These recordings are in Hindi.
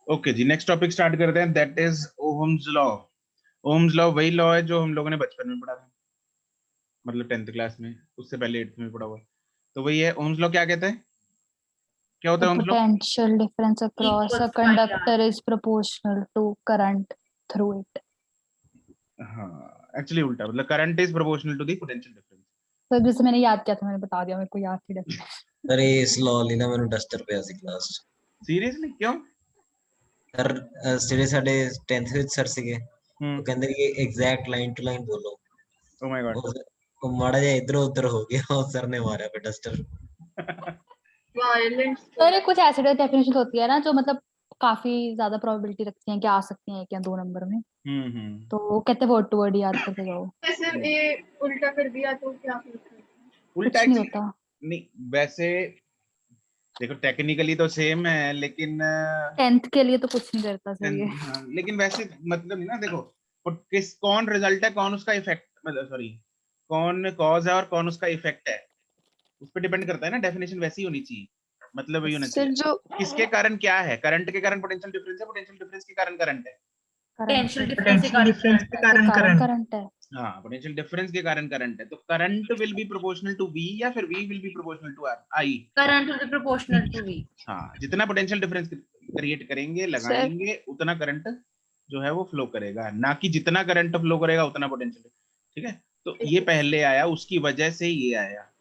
ओके जी, नेक्स्ट टॉपिक स्टार्ट करते हैं, that is Ohm's law. Ohm's law वही लॉ है जो हम लोगों ने बचपन में पढ़ा था, मतलब 10th क्लास में, उससे पहले 8th में पढ़ा हुआ। तो वही है ओहम्स लॉ। क्या कहते हैं, क्या होता The है Ohm's law? potential difference across a Equals to conductor is proportional to current through it. हाँ, एक्चुअली उल्टा, मतलब current is proportional to the potential difference. तो जैसे मैंने याद किया था, मैंने बता दिया, मेरे को याद थी definition। अरे इस लॉ ली ना मैंने डस्टर पे ऐसी क्लास सीरियसली क्यों? सर ਜਿਹੜੇ ਸਾਡੇ 10th ਵਿੱਚ ਸਰ ਸੀਗੇ ਉਹ ਕਹਿੰਦੇ ਕਿ ਐਗਜ਼ੈਕਟ ਲਾਈਨ ਟੂ ਲਾਈਨ ਬੋਲੋ। Oh my God. ਉਹ ਮਾੜਾ ਜਿਹਾ ਇਧਰ ਉਧਰ ਹੋ ਗਿਆ और सर ने मारा पे डस्टर। अरे कुछ ऐसे डेफिनेशन होती है ना जो मतलब काफी ज्यादा प्रोबेबिलिटी रखती हैं कि आ सकती हैं 1 या 2 नंबर में। तो वो कहते हैं वर्ड टू वर्ड याद करके जाओ। ऐसे ये उल्टा कर दिया तो क्या होता है? उल्टा कुछ नहीं होता। नहीं, वैसे देखो टेक्निकली तो सेम है, लेकिन 10th के लिए तो कुछ नहीं करता सर ये। हाँ, लेकिन वैसे मतलब ना, देखो कौन रिजल्ट है, कौन उसका इफेक्ट, मतलब सॉरी, कौन कॉज है और कौन उसका इफेक्ट है, उस पर डिपेंड करता है ना। डेफिनेशन वैसी होनी चाहिए, मतलब वही होना चाहिए। जो किसके कारण क्या है, करंट के कारण पोटेंशियल डिफरेंस है, पोटेंशियल डिफरेंस के कारण करंट है। पोटेंशियल पोटेंशियल डिफरेंस के कारण करंट। करंट है। हाँ, पोटेंशियल डिफरेंस के कारण करंट है। तो current will be proportional to V या फिर V will be proportional to I। Current will be proportional to V। हाँ, जितना पोटेंशियल डिफरेंस क्रिएट करेंगे, लगाएंगे, उतना करंट जो है वो फ्लो करेगा, ना कि जितना करंट फ्लो करेगा उतना पोटेंशियल। ठीक है, तो ये पहले आया, उसकी वजह से ये आया,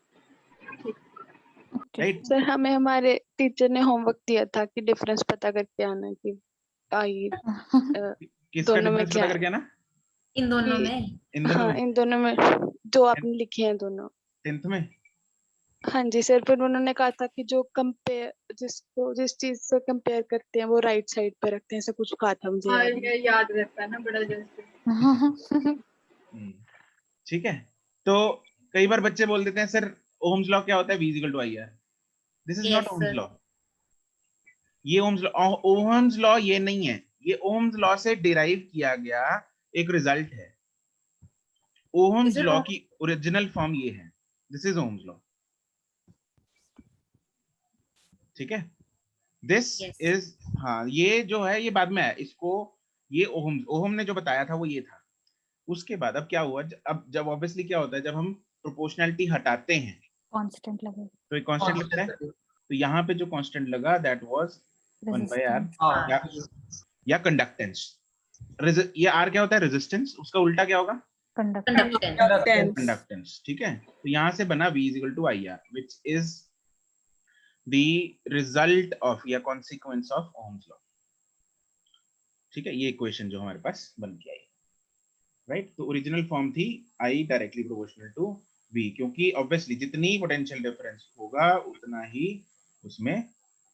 राइट। सर हमें हमारे टीचर ने होमवर्क दिया था कि डिफरेंस पता करके आना कि आई किसका दोनों में डिफरेंस क्या पता करके आना? इन दोनों में। इन दोनों हाँ में, इन दोनों में जो आपने लिखे हैं दोनों। 10th में। हाँ जी सर, फिर उन्होंने कहा था कि जो कंपेयर जिसको जिस चीज से कंपेयर करते हैं वो राइट साइड पे रखते हैं, ऐसा कुछ कहा था मुझे। ये याद रहता है ना बड़ा जल्दी। ठीक है, तो कई बार बच्चे बोल देते हैं सर ओम्स लॉ क्या होता है, V equal to IR। This is not Ohm's law. ये ओम्स लॉ ये नहीं है, ये ओम्स लॉ से डिराइव किया गया एक रिजल्ट है। ओम्स लॉ की ओरिजिनल फॉर्म ये है, दिस इज ओम्स लॉ। ठीक है, दिस इज, हाँ ये जो है ये बाद में है, इसको ये ओहम ने जो बताया था वो ये था। उसके बाद अब क्या हुआ, अब जब ऑब्वियसली क्या होता है, जब हम प्रोपोर्शनैलिटी हटाते हैं कांस्टेंट लगे तो एक कांस्टेंट लगता है। तो यहाँ पे जो कांस्टेंट लगा दैट वाज 1/r या कंडक्टेंस। ये R क्या होता है, रेजिस्टेंस, उसका उल्टा क्या होगा, कंडक्टेंस। ठीक है, तो यहाँ से बना V equal to IR which is the result of या consequence of Ohm's law। ठीक है, ये इक्वेशन जो हमारे पास बन के आई, राइट। तो ओरिजिनल फॉर्म थी I directly proportional to V, क्योंकि ऑब्वियसली जितनी पोटेंशियल डिफरेंस होगा उतना ही उसमें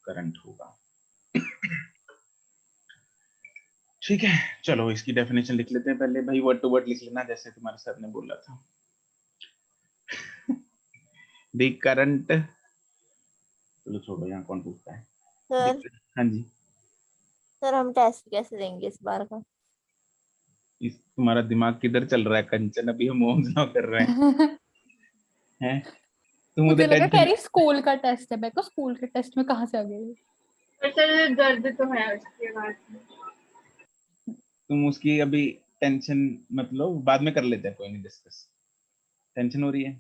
करंट होगा। ठीक है, चलो इसकी डेफिनेशन लिख लेते हैं पहले, भाई वर्ड टू वर्ड लिख लेना जैसे तुम्हारे सर ने बोला था। द करंट, चलो छोड़ो, यहाँ कौन पूछता है। सर हाँ जी सर हम टेस्ट कैसे देंगे इस बार का? तुम्हारा दिमाग किधर चल रहा है कंचन, अभी हम ओम्स लॉ कर रहे हैं। हैं तुम मुझे उधर लगा कह टेंशन, रही स्कूल का टेस्ट है, मैं को स्कूल के टेस्ट में कहाँ से आ गई। सर दर्द तो है उसके बाद। तुम उसकी अभी टेंशन मत लो, बाद में कर लेते हैं, कोई नहीं डिस्कस। टेंशन हो रही है,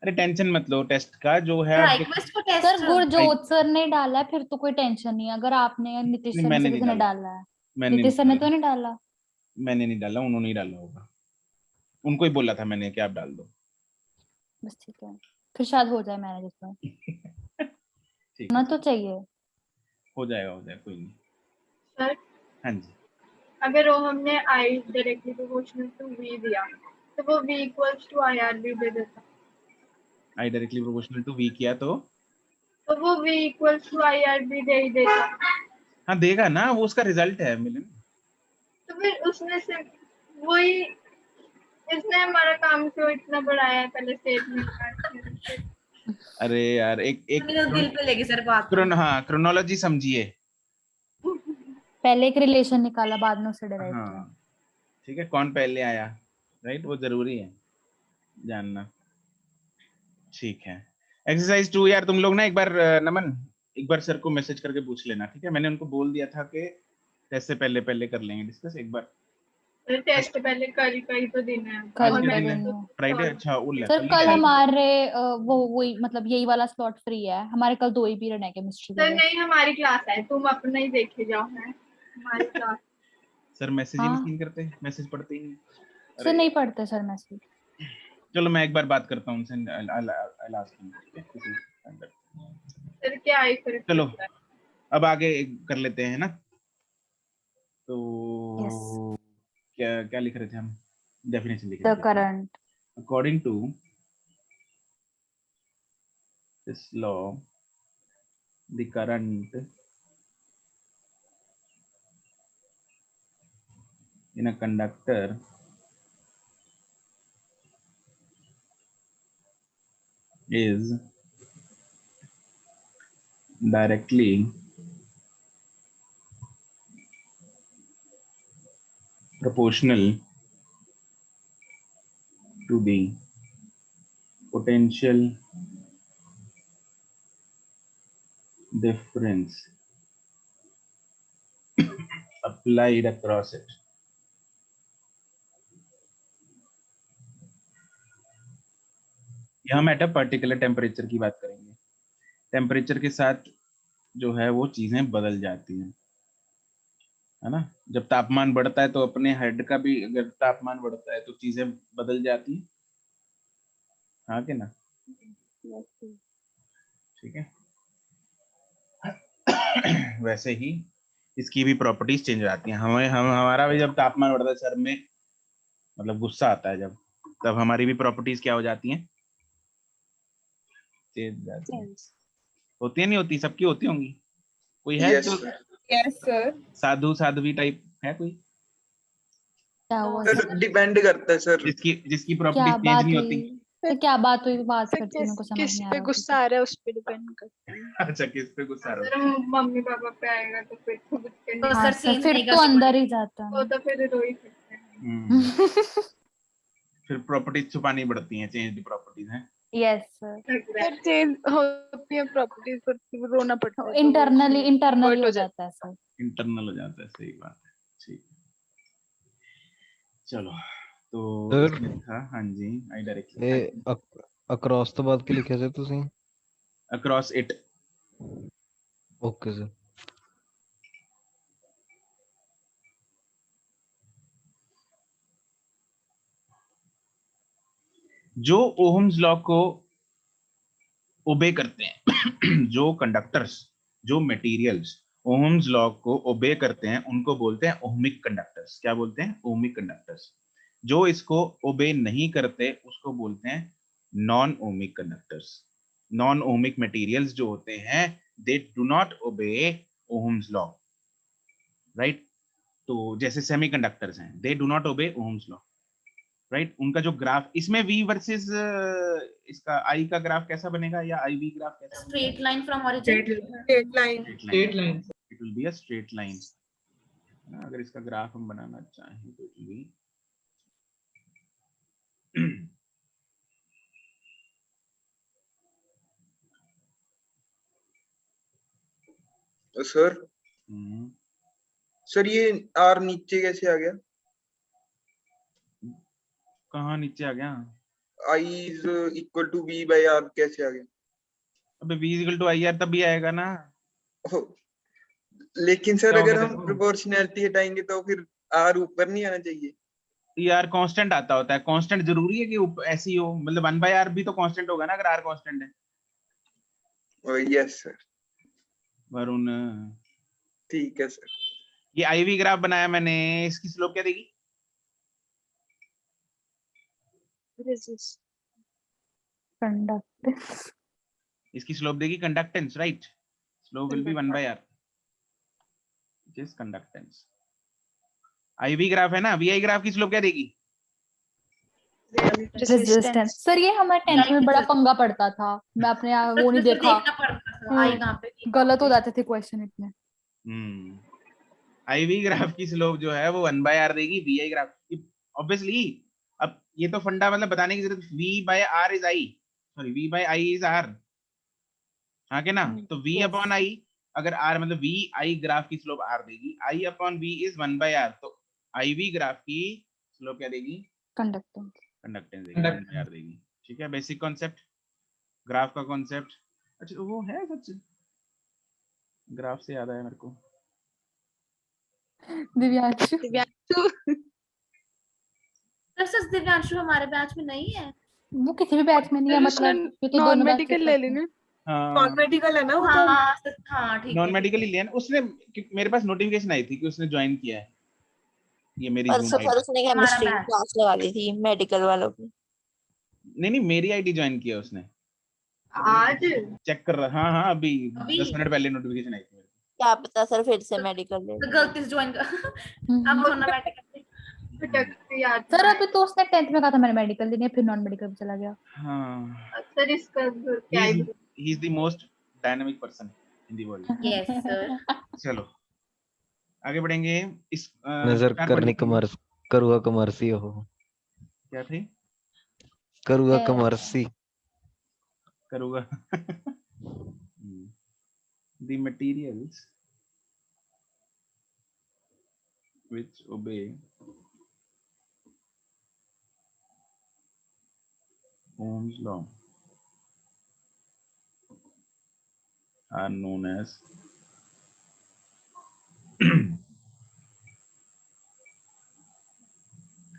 अरे टेंशन मत लो, टेस्ट का जो है सर गुरजोत सर ने डाला है, फिर तो कोई टेंशन नहीं। अगर आपने नीतीश सर मैंने से नहीं किसी ने डाला, डाला है, मैंने नीतीश सर ने नहीं तो नहीं डाला। मैंने नहीं डाला, उन्होंने ही डाला होगा, उनको ही बोला था मैंने कि आप डाल दो। बस ठीक है, फिर शायद हो जाए मैनेज इसमें। ठीक ना है, तो चाहिए, हो जाएगा कोई नहीं। सर हाँ जी, अगर वो हमने I directly proportional to V दिया तो वो V इक्वल्स टू IR भी दे देता। I directly proportional to V किया तो वो V इक्वल्स टू IR भी दे ही देता। हाँ देगा ना, वो उसका रिजल्ट है मिलन। तो फिर उसमें से वही, इसने हमारा काम क्यों इतना बढ़ाया है पहले स्टेटमेंट। अरे यार एक दिल पे लेगी सर बात। हाँ क्रोनोलॉजी समझिए। पहले एक रिलेशन निकाला, बाद में उसे डिराइव किया। हाँ ठीक है, कौन पहले आया, राइट, वो जरूरी है जानना। ठीक है, एक्सरसाइज 2 यार तुम लोग ना एक बार नमन एक बार सर को मैसेज करके पूछ लेना, ठीक है? मैंने उनको बोल दिया था कि टेस्ट से पहले कर लेंगे डिस्कस एक बार। टेस्ट से पहले कल का ही तो दिन है। कल आज का क्या दिन दिन है? है फ्राइडे। अच्छा उल्ला सर, कल कल है। हमारे वही मतलब यही वाला स्लॉट फ्री है हमारे, कल 2 ही पीरियड है केमिस्ट्री सर के। नहीं, हमारी क्लास है, तुम अपना ही देखे जाओ। है हमारी क्लास। सर मैसेज ही हाँ। नहीं करते, मैसेज पढ़ते ही नहीं। सर नहीं पढ़ते सर मैसेज। चलो मैं एक बार बात करता हूँ उनसे, सर क्या आई फिर? चलो अब आगे कर लेते हैं ना। तो क्या क्या लिख रहे थे हम? डेफिनेशन लिख रहे द थे। Current according to this law the current in a conductor is directly proportional to the potential difference applied across it. यहाँ हम एट अ पर्टिकुलर टेम्परेचर की बात करेंगे। टेम्परेचर के साथ जो है वो चीजें बदल जाती हैं, है ना? जब तापमान बढ़ता है तो अपने हेड का भी अगर तापमान बढ़ता है तो चीजें बदल जाती हैं, हाँ कि ना? ठीक है। वैसे ही इसकी भी प्रॉपर्टीज चेंज हो जाती हैं। हमारा भी जब तापमान बढ़ता है, सर में मतलब गुस्सा आता है जब, तब हमारी भी प्रॉपर्टीज क्या हो जाती हैं? चेंज जाती हैं। होती है नहीं होती? सबकी होती होंगी। कोई है जो यस सर। साधु साध्वी टाइप है कोई? क्या हुआ सर डिपेंड करता है सर। जिसकी क्या प्रॉपर्टीज चेंज बात नहीं हुई? होती? तो क्या बात हुई? बात सर करती मेरे को समझ किस नहीं आ पे रहा गुस्सा आ रहा है उस पे डिपेंड करता है। अच्छा किस पे गुस्सा आ रहा सर मम्मी पापा पे आएगा तो फिर खुद के तो नहीं। हाँ सर सर, सीन फिर रहेगा तो कि अंदर ही जाता वो है। तो फिर रो ही सकते हैं। है? फिर प्रॉपर्टीज छुपानी पड़ती हैं, चेंज प्रॉपर्टीज हैं। यस सर, सर चेंज होती है प्रॉपर्टीज पर फिर रोना पड़ता है। इंटरनली hurt हो जाता है सर। इंटरनल हो जाता है, सही बात है। ठीक, चलो तो सर इसमें था, हाँ जी, आई डायरेक्टली ਇਹ ਅਕ੍ਰੋਸ ਤੋਂ ਬਾਅਦ ਕੀ ਲਿਖਿਆ ਸੀ ਤੁਸੀਂ? Across it. Okay sir. जो ओहम्स लॉ को ओबे करते हैं जो कंडक्टर्स, जो मटेरियल्स ओहम्स लॉ को ओबे करते हैं उनको बोलते हैं ओहमिक कंडक्टर्स। क्या बोलते हैं? Ohmic conductors. जो इसको ओबे नहीं करते उसको बोलते हैं non ohmic conductors. Non ohmic materials जो होते हैं they do not obey Ohm's law, right? तो जैसे सेमीकंडक्टर्स हैं, they do not obey Ohm's law, right? उनका जो ग्राफ इसमें V वर्सेस इसका I का ग्राफ कैसा बनेगा, या IV ग्राफ कैसा बनेगा? Straight line from origin. Straight line it will be a straight line. अगर इसका ग्राफ हम बनाना चाहें तो इट विल सर सर ये R नीचे कैसे आ गया? कहाँ नीचे आ गया? I is equal to V by R कैसे आ गया? अबे V इक्वल टू IR तब भी आएगा ना। लेकिन सर क्या अगर होगा हम देखो? प्रोपोर्शनैलिटी हटाएंगे तो फिर R ऊपर नहीं आना चाहिए? यार कांस्टेंट आता होता है। कांस्टेंट जरूरी है कि ऐसी ही हो? मतलब 1/r भी तो कांस्टेंट होगा ना अगर R कांस्टेंट है। Yes sir. वरुण ठीक है सर। ये IV ग्राफ बनाया मैंने, इसकी स्लोप क्या देगी? कंडक्टेंस। इसकी स्लोप देगी conductance, right? Slope will be 1/r which is conductance. IV graph है ना, VI ग्राफ की स्लोप क्या देगी? रेजिस्टेंस। सर ये हमारे 10th में बड़ा पंगा पड़ता था, मैं अपने वो नहीं देखा, देखना पड़ता था आई कहां पे। गलत हो जाते थे क्वेश्चन इतने। IV ग्राफ की स्लोप जो है वो 1/r देगी। VI ग्राफ ऑब्वियसली, अब ये तो फंडा मतलब बताने की जरूरत, V by R is I, sorry V by I is R, हाँ के ना, तो v Yes. अपॉन i, अगर r मतलब v i ग्राफ की स्लोप r देगी, i upon v is 1/r, तो iv ग्राफ की स्लोप क्या देगी? कंडक्टेंस। कंडक्टेंस देगी, 1/r देगी। ठीक है, बेसिक कॉन्सेप्ट, ग्राफ का कॉन्सेप्ट। अच्छा वो है सच, ग्राफ से याद आया मेरे को, दिव्यांशु दिव्यांशु सर दिव्यांशु हमारे बैच में नहीं है। वो किसी भी बैच में नहीं है, मतलब क्योंकि नॉन दोनों बैच मेडिकल से ले करते हैं। लेना। हाँ नॉन मेडिकल है ना वो तो। हाँ हाँ ठीक नॉन है। मेडिकल ही लिया ना उसने, मेरे पास नोटिफिकेशन आई थी कि उसने ज्वाइन किया है, ये मेरी जूम परसों सर उसने हमारा केमिस्ट्री की बैच। क्लास लगा दी थी मेडिकल वालों की। नहीं मेरी आईडी ज्वाइन किया उसने, आज चेक कर रहा। हाँ हाँ अभी अभी? 10 मिनट पहले नोटिफिकेशन आई थी मेरे को। क्या पता सर फिर से मेडिकल ले तो ले। गलती से ज्वाइन कर अब होना मेडिकल। याद सर अभी तो उसने 10th में कहा था मैंने मेडिकल लेनी है, फिर नॉन मेडिकल में चला गया। हाँ, सर इसका क्या है? he is the most dynamic person in the world। Yes sir. चलो आगे बढ़ेंगे। इस नजर करनी कमर्स करुआ कमर्सी हो, क्या थे? करुआ कमर्सी करूँगा। The materials which obey Ohm's law are known as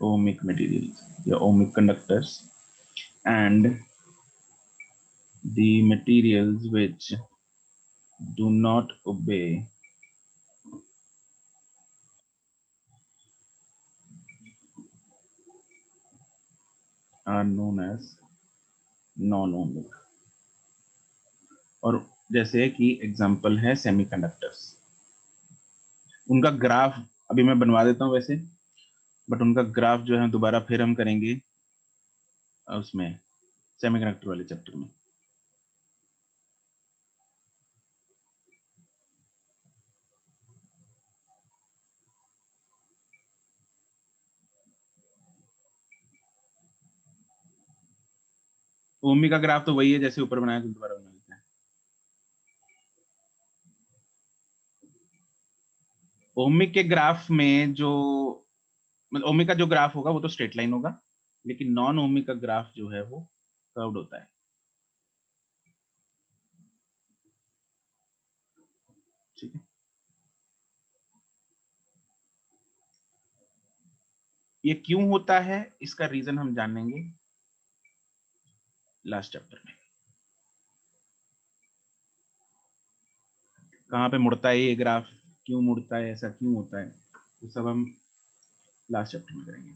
ohmic materials, या ohmic conductors, and the materials which do not obey are known as non-ohmic। और जैसे कि एग्जांपल है सेमीकंडक्टर्स, उनका ग्राफ अभी मैं बनवा देता हूं वैसे, बट उनका ग्राफ जो है दोबारा फिर हम करेंगे उसमें सेमीकंडक्टर वाले चैप्टर में। ओमी का ग्राफ तो वही है जैसे ऊपर बनाया, तो दोबारा बना लेते हैं। ओमिक के ग्राफ में जो मतलब ओमिक का जो ग्राफ होगा वो तो स्ट्रेट लाइन होगा, लेकिन नॉन ओमिक का ग्राफ जो है वो कर्व्ड होता है। ठीक है, ये क्यों होता है इसका रीजन हम जानेंगे लास्ट चैप्टर में। कहाँ पे मुड़ता है ये ग्राफ, क्यों मुड़ता है, ऐसा क्यों होता है, तो सब हम लास्ट चैप्टर में करेंगे।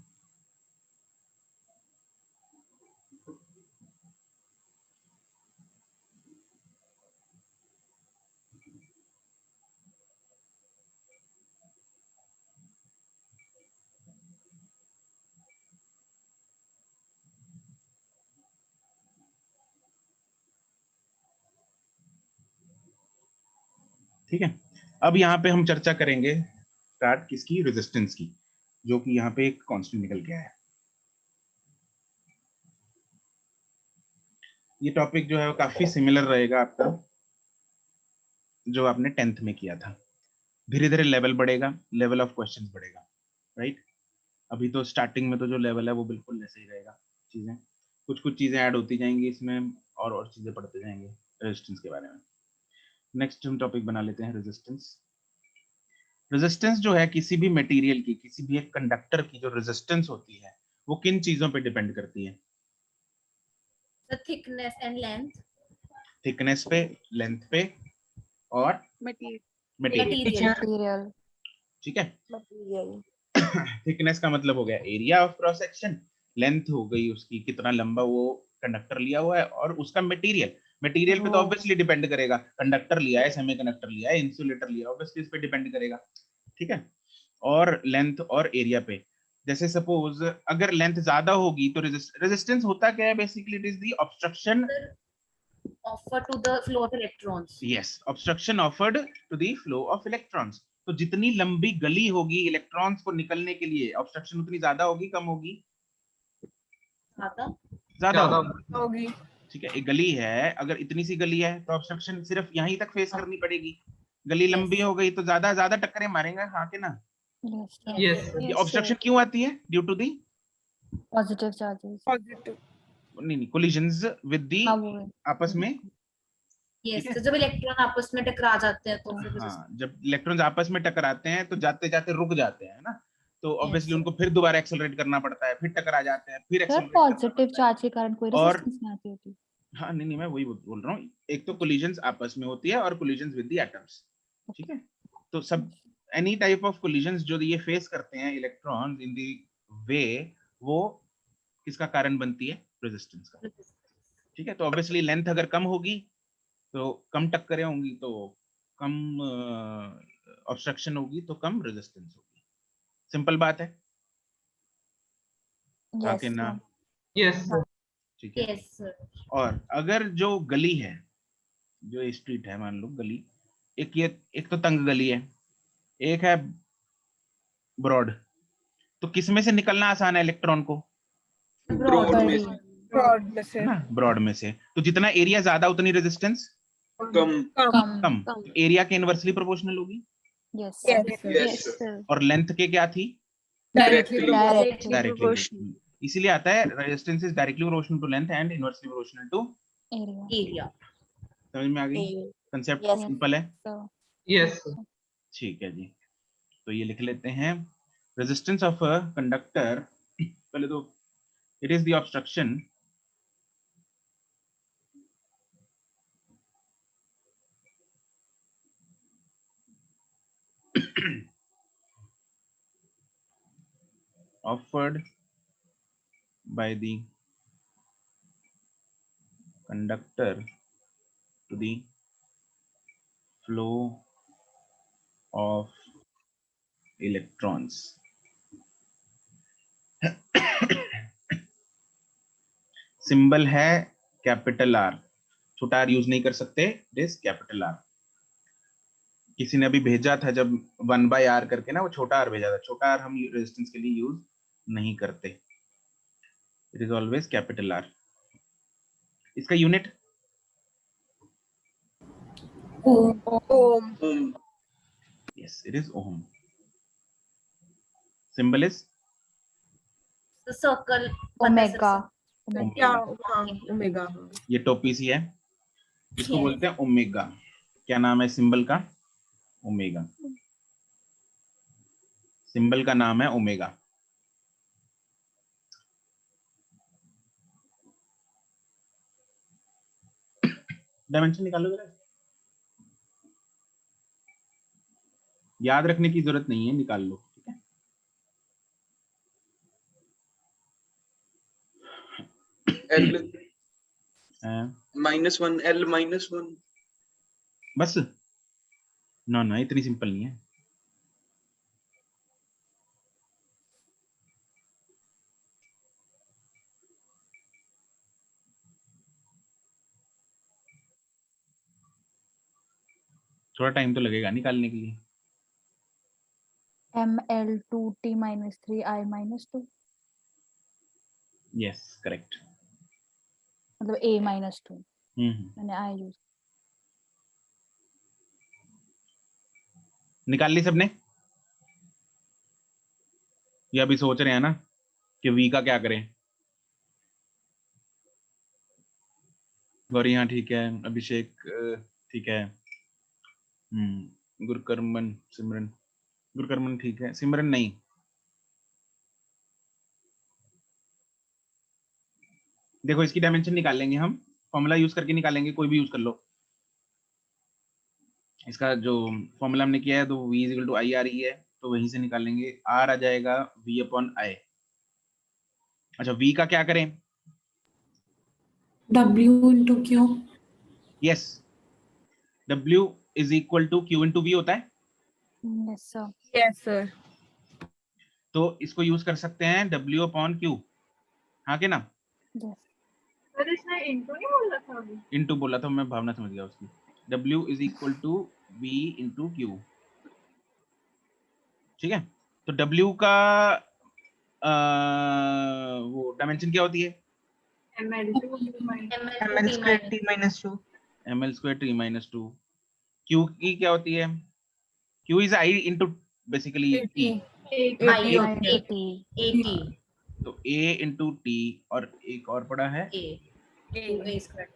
ठीक है, अब यहाँ पे हम चर्चा करेंगे स्टार्ट किसकी, रेजिस्टेंस की, जो कि यहाँ पे एक कांस्टेंट निकल गया है। ये टॉपिक जो है वो काफी सिमिलर रहेगा आपका जो आपने 10th में किया था। धीरे धीरे लेवल बढ़ेगा, लेवल ऑफ क्वेश्चंस बढ़ेगा, राइट। अभी तो स्टार्टिंग में तो जो लेवल है वो बिल्कुल ऐसे ही रहेगा, चीजें कुछ कुछ चीजें ऐड होती जाएंगी इसमें, और चीजें पढ़ते जाएंगे रेजिस्टेंस के बारे में। नेक्स्ट हम टॉपिक बना लेते हैं रेजिस्टेंस। रेजिस्टेंस जो है किसी भी मटेरियल की, किसी भी एक कंडक्टर की जो रेजिस्टेंस होती है वो किन चीजों पे डिपेंड करती है? The thickness and length। Thickness पे, लेंथ पे, और मटेरियल। ठीक है, मटेरियल। थिकनेस का मतलब हो गया area of cross section, length हो गई उसकी कितना लंबा वो कंडक्टर लिया हुआ है, और उसका मटेरियल, मटेरियल पे तो ऑब्वियसली डिपेंड करेगा, कंडक्टर लिया है, सेमीकंडक्टर लिया है, इंसुलेटर लिया है, ऑब्वियसली इस पे डिपेंड करेगा। ठीक है, और लेंथ और एरिया पे, जैसे सपोज अगर लेंथ ज्यादा होगी तो रेजिस्टेंस होता क्या है basically, it is the obstruction offered to the flow of electrons। yes, obstruction offered to the flow of electrons। तो जितनी लंबी गली होगी इलेक्ट्रॉन्स को निकलने के लिए, ऑब्स्ट्रक्शन उतनी ज्यादा होगी, कम होगी? ज्यादा होगी। ठीक है, एक गली है, अगर इतनी सी गली है तो ऑब्स्ट्रक्शन सिर्फ यहीं तक फेस करनी पड़ेगी। गली लंबी हो गई तो ज्यादा ज्यादा टक्करें मारेंगे, हाँ के ना। Yes. ये ऑब्स्ट्रक्शन क्यों आती है? Due to the positive charges, Positive. नहीं कोलिजन्स विद दी हाँ वो आपस में। यस, ठीक है? तो जब इलेक्ट्रॉन आपस में टकरा जाते हैं तो फिर हाँ, जब इलेक्ट्रॉन्स आपस में टकराते हैं तो जाते जाते रुक जाते हैं ना, तो ऑब्वियसली Yes. उनको फिर दोबारा एक्सेलरेट करना पड़ता है, फिर टकरा जाते हैं, फिर सर एक्सेलरेट करना पॉजिटिव पड़ता है। चार्ज के कारण कोई और रेजिस्टेंस नहीं आती होती। हाँ नहीं मैं वही बोल रहा हूँ, एक तो कोलिजन्स आपस में होती है और कोलिजन्स विद द एटम्स। ठीक है, तो सब एनी टाइप ऑफ कोलिजन्स जो ये फेस करते हैं इलेक्ट्रॉन्स इन दी वे, वो किसका कारण बनती है? रेजिस्टेंस का। ठीक है, तो ऑब्वियसली लेंथ अगर कम होगी तो कम टक्करें होंगी, तो कम ऑब्स्ट्रक्शन होगी तो कम रेजिस्टेंस होगी। सिंपल बात है, हाँ यस कि ना? Yes. ठीक है। Yes sir. और अगर जो गली है, जो स्ट्रीट है, मान लो गली, एक तो तंग गली है, एक है ब्रॉड, तो किसमें से निकलना आसान है इलेक्ट्रॉन को? ब्रॉड में बड़ी से Broad में से है ना, ब्रॉड में से। तो जितना एरिया ज्यादा उतनी रेजिस्टेंस कम। कम. कम, तो एरिया के इनवर्सली प्रोपोर्शनल होगी। Yes Yes. Yes sir. और लेंथ के क्या थी? Directly Directly. डायरेक्टली। इसीलिए आता है resistance is directly proportional to length and inversely proportional to area. Area. समझ में आ गई? Concept Yes. सिंपल है। Yes. ठीक है जी, तो ये लिख लेते हैं। रेजिस्टेंस ऑफ अ कंडक्टर, पहले तो it is the obstruction offered by the conductor to the flow of electrons. Symbol है कैपिटल आर, छोटा आर यूज नहीं कर सकते, इट इज कैपिटल आर। किसी ने अभी भेजा था जब 1/r करके ना, वो छोटा आर भेजा था, छोटा आर हम रेजिस्टेंस के लिए यूज नहीं करते, it is always capital R. इसका unit Ohm. Ohm. Yes it is ohm. Symbol is circle omega. क्या? हाँ, ओमेगा. ये टोपी सी है, इसको बोलते हैं ओमेगा। क्या नाम है सिंबल का? ओमेगा। सिंबल का नाम है ओमेगा। डायमेंशन निकालो जरा, याद रखने की जरूरत नहीं है, निकाल लो। ठीक है, एल हाँ, -1 L -1। बस ना ना इतनी सिंपल नहीं है। थोड़ा टाइम तो लगेगा निकालने के लिए। ML2T -3 I -2, yes correct. मतलब A -2 मैंने I यूज। निकाल ली सबने? ये अभी सोच रहे हैं ना कि V का क्या करें? गौरी हाँ ठीक है, अभिषेक ठीक है, गुरकर्मन सिमरन, गुरकर्मन ठीक है, सिमरन नहीं। देखो इसकी डायमेंशन निकाल लेंगे हम, फॉर्मूला यूज करके निकालेंगे, कोई भी यूज कर लो। इसका जो फॉर्मूला हमने किया है तो V = I RE है, तो वहीं से निकालेंगे। R आ जाएगा V/I। अच्छा V का क्या करें? W into Q. Yes, W = Q into V होता है, यस सर। Yes, sir. तो इसको यूज कर सकते हैं W/Q, हाँ के ना? यस पर इसने इनटू नहीं बोला था अभी? इनटू बोला था, मैं भावना समझ गया उसकी। W = V into Q। ठीक है, तो W का वो डायमेंशन क्या होती है? ml square t minus 2 ml square t minus 2. q की क्या होती है? q is I into basically t. I होती है T AT तो a into t और एक और पड़ा है A 2A square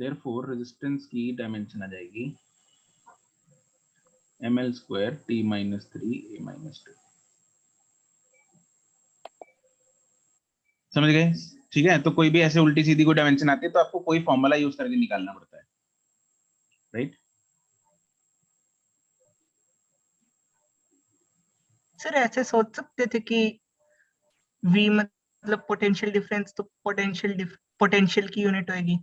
therefore resistance की डायमेंशन आ जाएगी ml square t minus 3 a minus 2. समझ गए? ठीक है, तो कोई भी ऐसे उल्टी सीधी कोई डायमेंशन आती है तो आपको कोई फॉर्मूला यूज करके निकालना पड़ता है, राइट? सर ऐसे सोच सकते थे कि v मतलब पोटेंशियल डिफरेंस, तो पोटेंशियल की यूनिट होगी,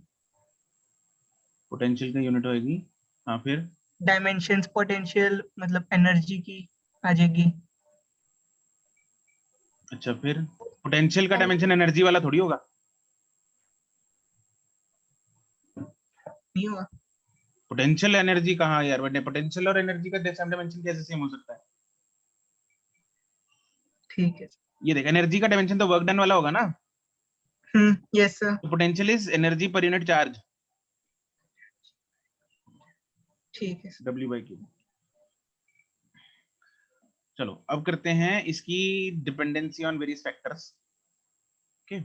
पोटेंशियल की यूनिट होगी। हाँ, फिर डायमेंशंस पोटेंशियल मतलब एनर्जी की आ जाएगी। अच्छा, फिर पोटेंशियल का डायमेंशन एनर्जी वाला थोड़ी होगा। नहीं होगा। पोटेंशियल एनर्जी कहाँ यार, बट पोटेंशियल और एनर्जी का डायमेंशन कैसे सेम हो सकता है? ठीक है। ये देख, एनर्जी का डायमेंशन तो वर्क डन वाला होगा ना। Yes sir. तो potential is energy per unit charge. ठीक है। W/Q। चलो अब करते हैं इसकी dependency on various factors. Okay,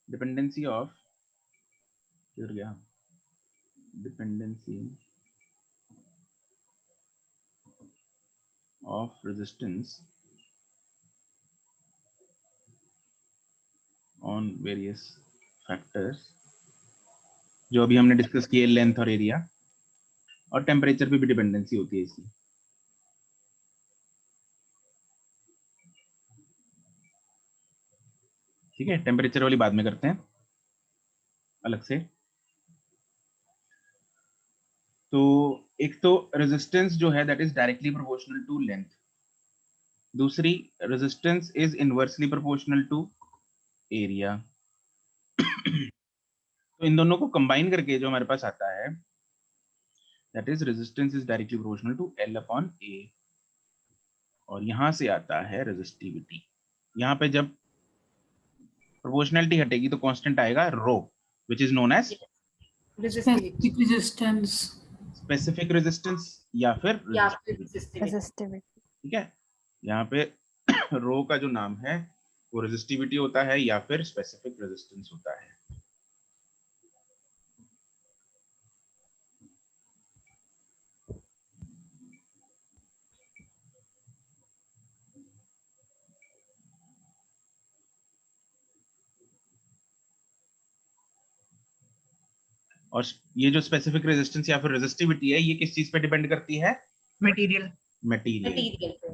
dependency of dependency of resistance on various factors, जो अभी हमने डिस्कस किए, लेंथ और एरिया, और टेम्परेचर पे भी डिपेंडेंसी होती है इसकी। ठीक है, टेम्परेचर वाली बाद में करते हैं अलग से। तो एक तो रेजिस्टेंस जो है that is directly proportional to length, दूसरी resistance is inversely proportional to area. तो इन दोनों को कंबाइन करके जो हमारे पास आता है that is resistance is directly proportional to L/A, और यहां से आता है रेजिस्टिविटी। यहाँ पे जब प्रोपोर्शनलिटी हटेगी तो कांस्टेंट आएगा rho, which is known as resistance, specific resistance या फिर रेजिस्टिविटी। ठीक है, यहाँ पे रो का जो नाम है वो रेजिस्टिविटी होता है या फिर स्पेसिफिक रेजिस्टेंस होता है। और ये जो स्पेसिफिक रेजिस्टेंस या फिर रेजिस्टिविटी है, ये किस चीज पे डिपेंड करती है? मटेरियल। मटेरियल पे।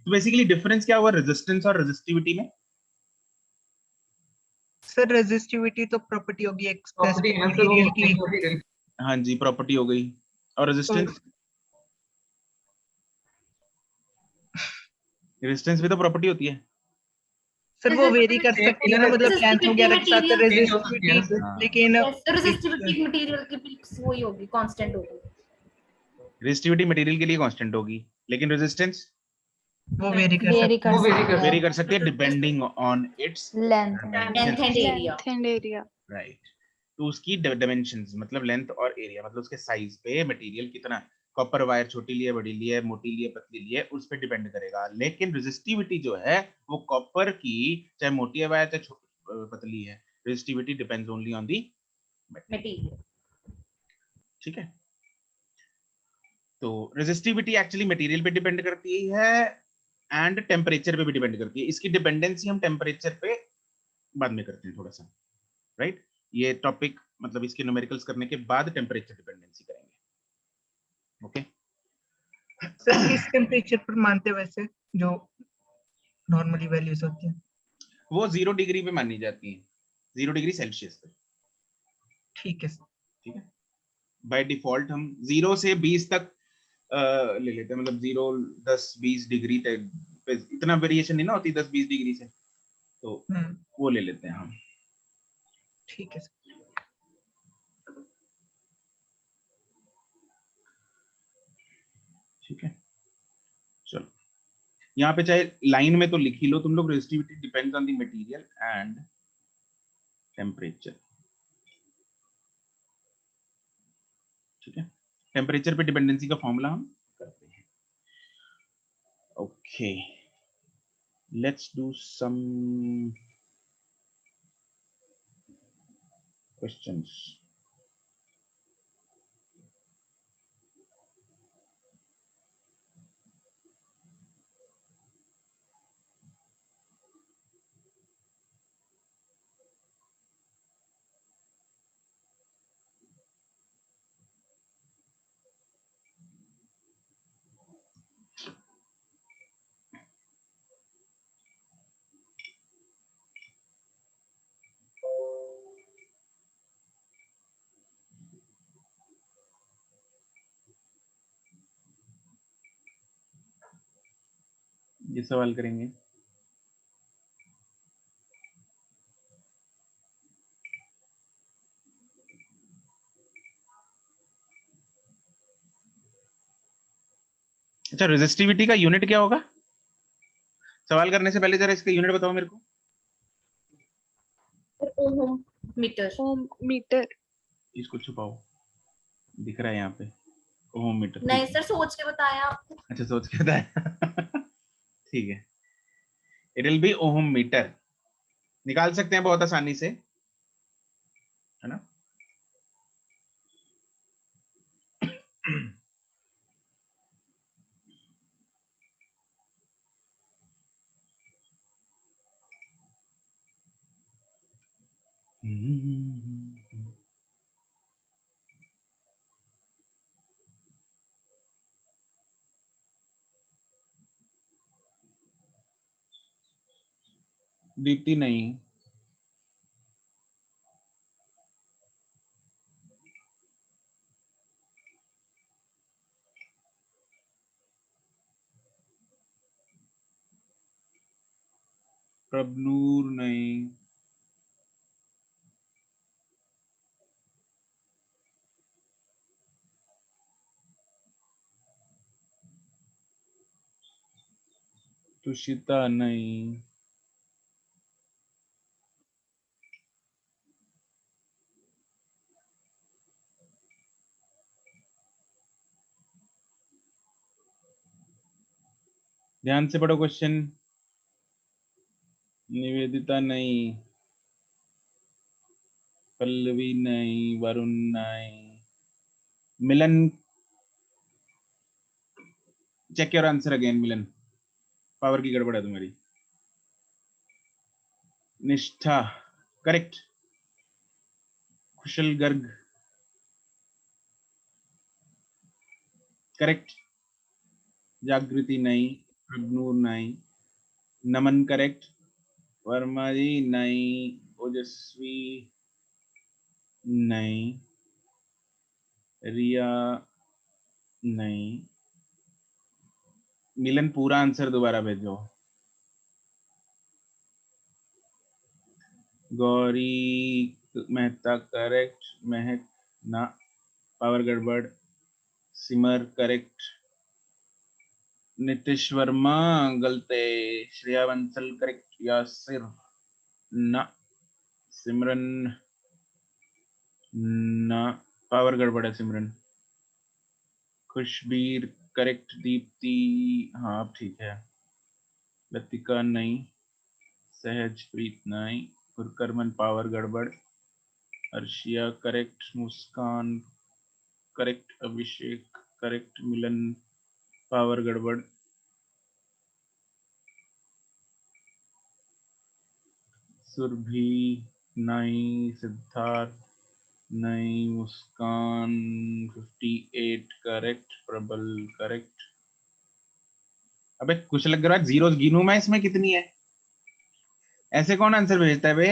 तो बेसिकली डिफरेंस क्या हुआ रेजिस्टेंस और रेजिस्टिविटी में? सर रेजिस्टिविटी तो प्रॉपर्टी होगी एक स्पेसिफिक मटेरियल की। हाँ जी, प्रॉपर्टी हो गई। और रेजिस्टेंस? रेजिस्टेंस भी तो प्रॉपर्टी होती है। सर वो वेरी कर सकती है ना, मतलब लेंथ वगैरह के साथ रेजिस्टिविटी, लेकिन रेजिस्टिविटी मटेरियल की फिक्स वही होगी, कांस्टेंट होगी। रेजिस्टिविटी मटेरियल के लिए कांस्टेंट होगी, लेकिन रेजिस्टेंस वो वेरी कर सकती है depending on its length and area. Right. तो उसकी डायमेंशंस मतलब लेंथ और एरिया, मतलब उसके साइज पे मटेरियल कितना, कॉपर वायर छोटी ली है, बड़ी ली है, मोटी ली है, पतली ली है, उस पर डिपेंड करेगा। लेकिन रेजिस्टिविटी जो है वो कॉपर की चाहे मोटी है वायर चाहे पतली है, resistivity depends only on the material. ठीक है, तो रेजिस्टिविटी एक्चुअली मटेरियल पे डिपेंड करती है एंड टेम्परेचर पे भी डिपेंड करती है। इसकी डिपेंडेंसी हम टेम्परेचर पे बाद में करते हैं थोड़ा सा, राइट? ये टॉपिक मतलब इसके न्यूमेरिकल्स करने के बाद टेम्परेचर डिपेंडेंसी करेंगे। ओके सर किस टेम्परेचर पर मानते हैं वैसे जो नॉर्मली वैल्यूज होती हैं? वो 0 डिग्री पे मानी जाती है, 0 डिग्री सेल्सियस पे। ठीक है सर। ठीक है, बाय डिफॉल्ट हम 0 से 20 तक ले लेते हैं, मतलब 0, 10, 20 डिग्री तक पे इतना वेरिएशन नहीं ना होती 10-20 डिग्री से, तो वो ले लेते हैं हम। ठीक है सर। ठीक है, चलो यहाँ पे चाहे लाइन में तो लिख ही लो तुम लोग, resistivity depends on the material and temperature. ठीक है, टेम्परेचर पे डिपेंडेंसी का फॉर्मूला हम करते हैं। Okay, let's do some questions. ये सवाल करेंगे। अच्छा, रेजिस्टिविटी का यूनिट क्या होगा? सवाल करने से पहले जरा इसका यूनिट बताओ मेरे को। ओम मीटर। ओम मीटर। इसको छुपाओ, दिख रहा है यहाँ पे ओम मीटर। नहीं सर, सोच के बताया। अच्छा, सोच के बताया। ठीक है, it will be ohm metre. निकाल सकते हैं बहुत आसानी से, है ना? दीप्ति नहीं, प्रभनूर नहीं, तुषिता नहीं, ध्यान से पढ़ो क्वेश्चन। निवेदिता नहीं, पल्लवी नहीं, वरुण नहीं, Milan. Check your answer again Milan, power की गड़बड़ है तुम्हारी। निष्ठा करेक्ट, कुशल गर्ग करेक्ट, जागृति नहीं, प्रभनूर नहीं, नमन करेक्ट, वर्मा जी नहीं, ओजस्वी नहीं, रिया नहीं। मिलन पूरा आंसर दोबारा भेजो। गौरी मेहता करेक्ट, महक ना, पावर गड़बड़। सिमर करेक्ट, नितिश वर्मा गलते, श्रेया बंसल करेक्ट, यासिर ना, सिमरन ना, पावर गड़बड़ है सिमरन। खुशबीर करेक्ट, दीप्ति हाँ अब ठीक है, लतिका नहीं, सहज प्रीत नहीं, गुरकरमन पावर गड़बड़, अर्शिया करेक्ट, मुस्कान करेक्ट, अभिषेक करेक्ट, मिलन पावर गड़बड़, सुरभि नहीं, सिद्धार्थ नहीं, मुस्कान 58 करेक्ट, प्रबल करेक्ट। अबे कुछ लग रहा है जीरोस गिनूं मैं इसमें कितनी है? ऐसे कौन आंसर भेजता है बे?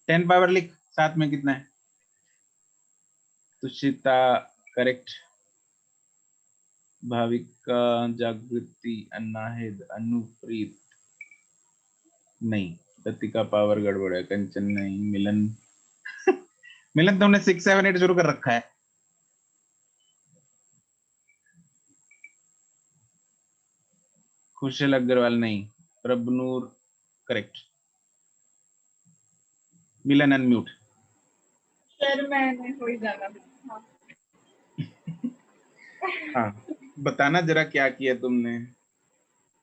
10 पावर लिख, साथ में कितना है? तुषिता करेक्ट, भाविका, जागृति, अनाहिद, अनुप्रीत नहीं, लतिका पावर गड़बड़ है, कंचन नहीं, मिलन मिलन तुमने 6 7 8 शुरू कर रखा है। खुशल अग्रवाल नहीं, प्रभनूर करेक्ट, मिलन अनम्यूट। सर मैंने हो ही जाना। हाँ बताना जरा क्या किया तुमने।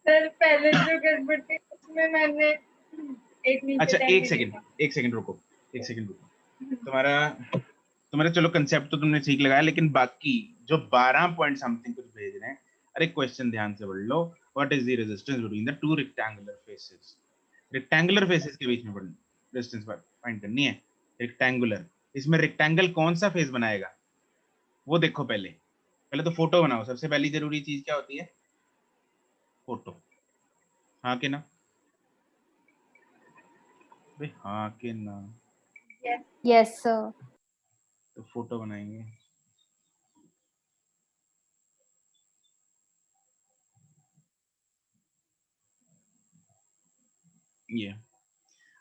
सर पहले जो गड़बड़ थी उसमें मैंने एक नीचे अच्छा टेन एक नहीं सेकंड, लिखा। एक सेकंड रुको, एक सेकंड रुको। तुम्हारा चलो कंसेप्ट तो तुमने ठीक लगाया, लेकिन बाकी जो 12 पॉइंट समथिंग कुछ भेज रहे हैं, अरे क्वेश्चन ध्यान से पढ़ लो। What is the resistance between the two rectangular faces? Rectangular faces के बीच में रेजिस्टेंस फाइंड करनी है। रेक्टेंगुलर, इसमें रेक्टेंगल कौन सा फेस बनाएगा वो देखो। पहले तो फोटो बनाओ। सबसे पहली जरूरी चीज क्या होती है? फोटो। हाँ के ना? हाँ के ना? Yes sir. तो फोटो बनाएंगे। ये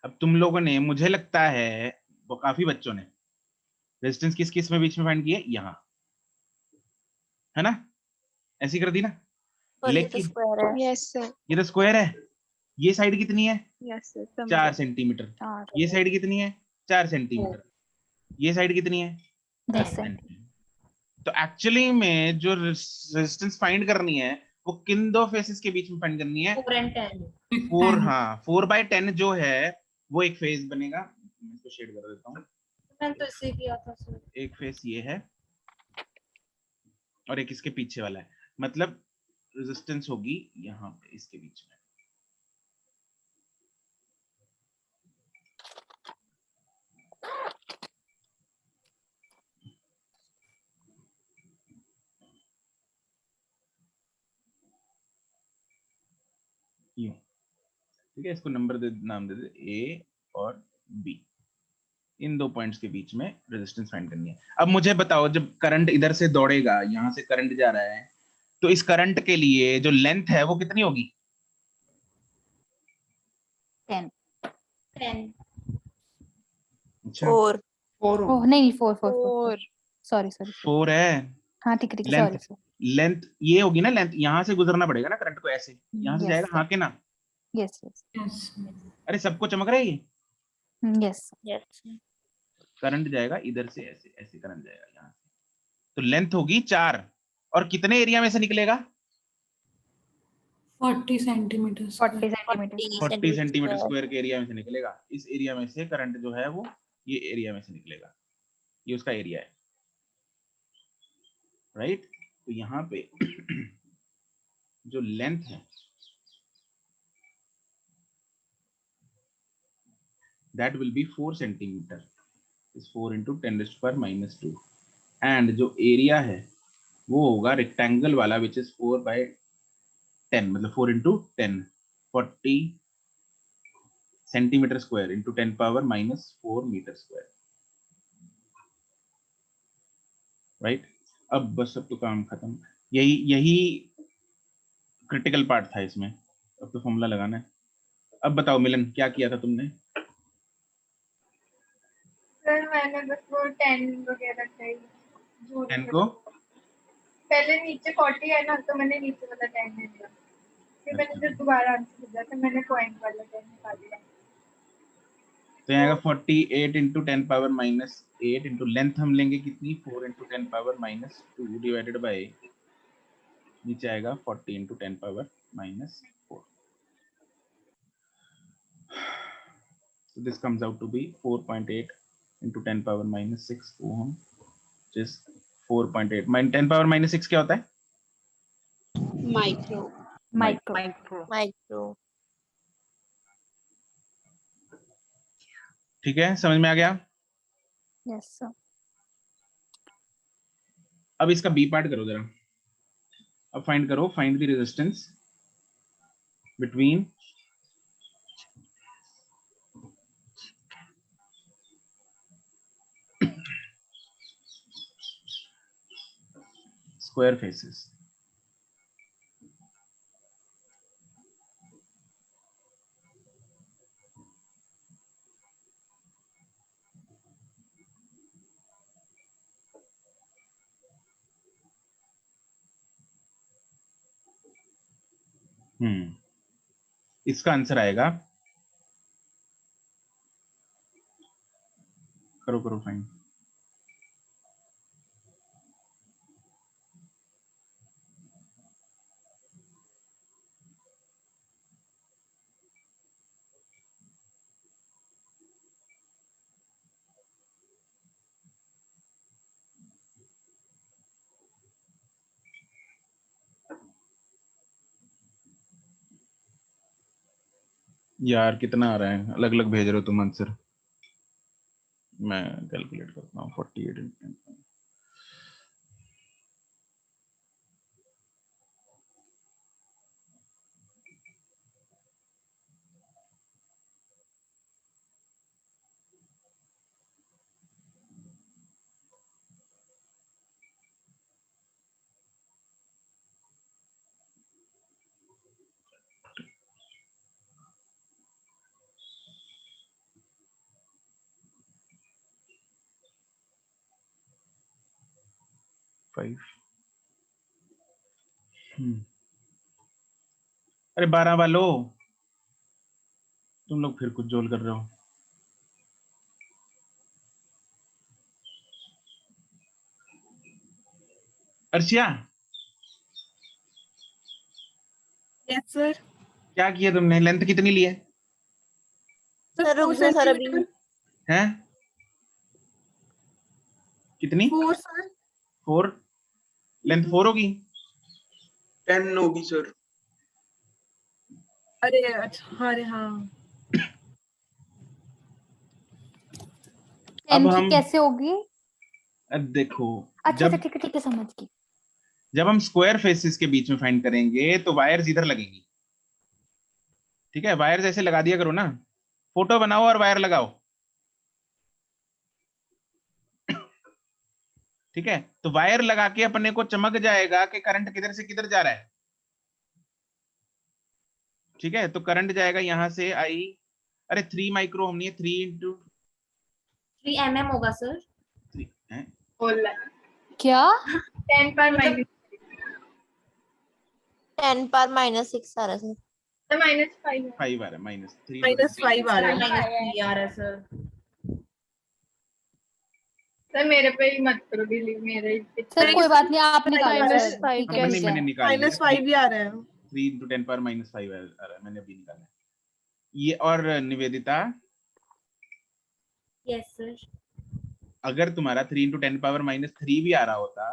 अब तुम लोगों ने, मुझे लगता है वो काफी बच्चों ने रेजिस्टेंस किस किस में बीच में फाइंड किया? यहाँ है ना, ऐसी कर दी ना। लेकिन यस सर। ये तो स्क्वायर है। ये साइड कितनी है? Yes sir. 4 सेंटीमीटर। ये साइड कितनी है? 4 सेंटीमीटर। ये साइड कितनी है? 10 सेंटीमीटर। तो एक्चुअली में जो रेजिस्टेंस फाइंड करनी है वो किन दो फेसेस के बीच में फाइंड करनी है? 4 and 10। 4, हाँ 4/10 जो है वो एक फेस बनेगा। मैं इसको शेड कर देता हूँ। मैंने तो इसे किया था सर। एक फेस ये है और एक इसके पीछे वाला है, मतलब रेजिस्टेंस होगी यहाँ पे इसके बीच में। यूं, ठीक है। इसको नंबर नाम दे दे ए और बी। इन दो पॉइंट्स के बीच में रेजिस्टेंस फाइंड करनी है। अब मुझे बताओ, जब करंट इधर से दौड़ेगा, यहां से करंट जा रहा है, तो इस करंट के लिए जो लेंथ है वो कितनी होगी? 10। अच्छा 4 ओह नहीं 4 सॉरी 4 है हाँ ठीक है लेंथ। सॉरी। लेंथ ये होगी ना, लेंथ यहां से गुजरना पड़ेगा ना करंट को, ऐसे यहां से जाएगा। हाँ के ना? यस अरे सबको चमक रहा है ये? यस यस करंट जाएगा इधर से, ऐसे ऐसे करंट जाएगा यहाँ से, तो लेंथ होगी 4। और कितने एरिया में से निकलेगा? 40 सेंटीमीटर 40 सेंटीमीटर स्क्वायर के एरिया में से निकलेगा। इस एरिया में से करंट जो है वो ये एरिया में से निकलेगा, ये उसका एरिया है, राइट। तो यहाँ पे जो लेंथ है that will be 4 centimetre, is 4 into 10⁻⁻²। And जो एरिया है वो होगा रेक्टेंगल वाला, विच इज 4/10, मतलब 4 into 10, 40 centimetre square into 10⁻⁻4 metre square, right. अब बस अब तो काम खत्म। यही क्रिटिकल पार्ट था इसमें। अब तो फॉर्मूला लगाना है। अब बताओ मिलन, क्या किया था तुमने? सर मैंने बस वो 10 वगैरह चाहिए। 10 को पहले नीचे 40 है ना, तो मैंने नीचे वाला 10 ले लिया। फिर मैंने जब दोबारा आंसर दिया तो मैंने पॉइंट वाला 10 निकाल लिया। तो यहाँ आएगा 48 इंटू 10⁻⁻8 इंटू लेंथ हम लेंगे कितनी? 4 इंटू 10⁻⁻2 डिवाइडेड बाय, नीचे आएगा 40 into 10⁻⁻4। So this comes out to be 4.8 into 10⁻⁻6 ohm, which is 4.8 minus 10⁻⁻6 क्या होता है? माइक्रो। ठीक है, समझ में आ गया? Yes sir. अब इसका बी पार्ट करो जरा। अब फाइंड करो, find the resistance between square faces. इसका आंसर आएगा, करो फाइन, यार कितना आ रहा है, अलग अलग भेज रहे हो तुम आंसर, मैं कैलकुलेट करता हूँ 48 into 10. अरे 12 वालों, तुम लोग फिर कुछ जोल कर रहे हो। Arshiya, yes sir. क्या किया तुमने, लेंथ कितनी ली है? सर रुक जाओ सर अभी। हैं कितनी? 4 सर। 4, लेंथ 4 होगी? 10 होगी सर। अरे अच्छा, अरे हाँ। अब हम कैसे होगी? अब देखो, अच्छा जब ठीक है समझ गई। जब हम स्क्वायर फेसेस के बीच में फाइंड करेंगे तो वायर्स इधर लगेंगी, ठीक है? वायर्स ऐसे लगा दिया करो ना, फोटो बनाओ और वायर लगाओ, ठीक है? तो वायर लगा के अपने को चमक जाएगा कि करंट किधर से किधर जा रहा है, ठीक है? तो करंट जाएगा यहां से आई, अरे 3 माइक्रो ओम नहीं है, 3 into 3 mm होगा सर। 3 है क्या? 10 पर माइनस 10 पर -6 आ रहा है सर। -5 5 आ रहा है, -3 -5 आ रहा है। -3 आ रहा है सर। सर मेरे पे ही मत करो बिलीव, मेरे सर कोई बात नहीं, आप निकालो -5 सर। ठीक है, मैंने ठीक है। मैंने निकाल लिया, -5 ही आ रहा है। 3 into 10 power -5 आ रहा है, मैंने अभी निकाला ये। और निवेदिता, यस सर। अगर तुम्हारा 3 into 10 power -3 भी आ रहा होता,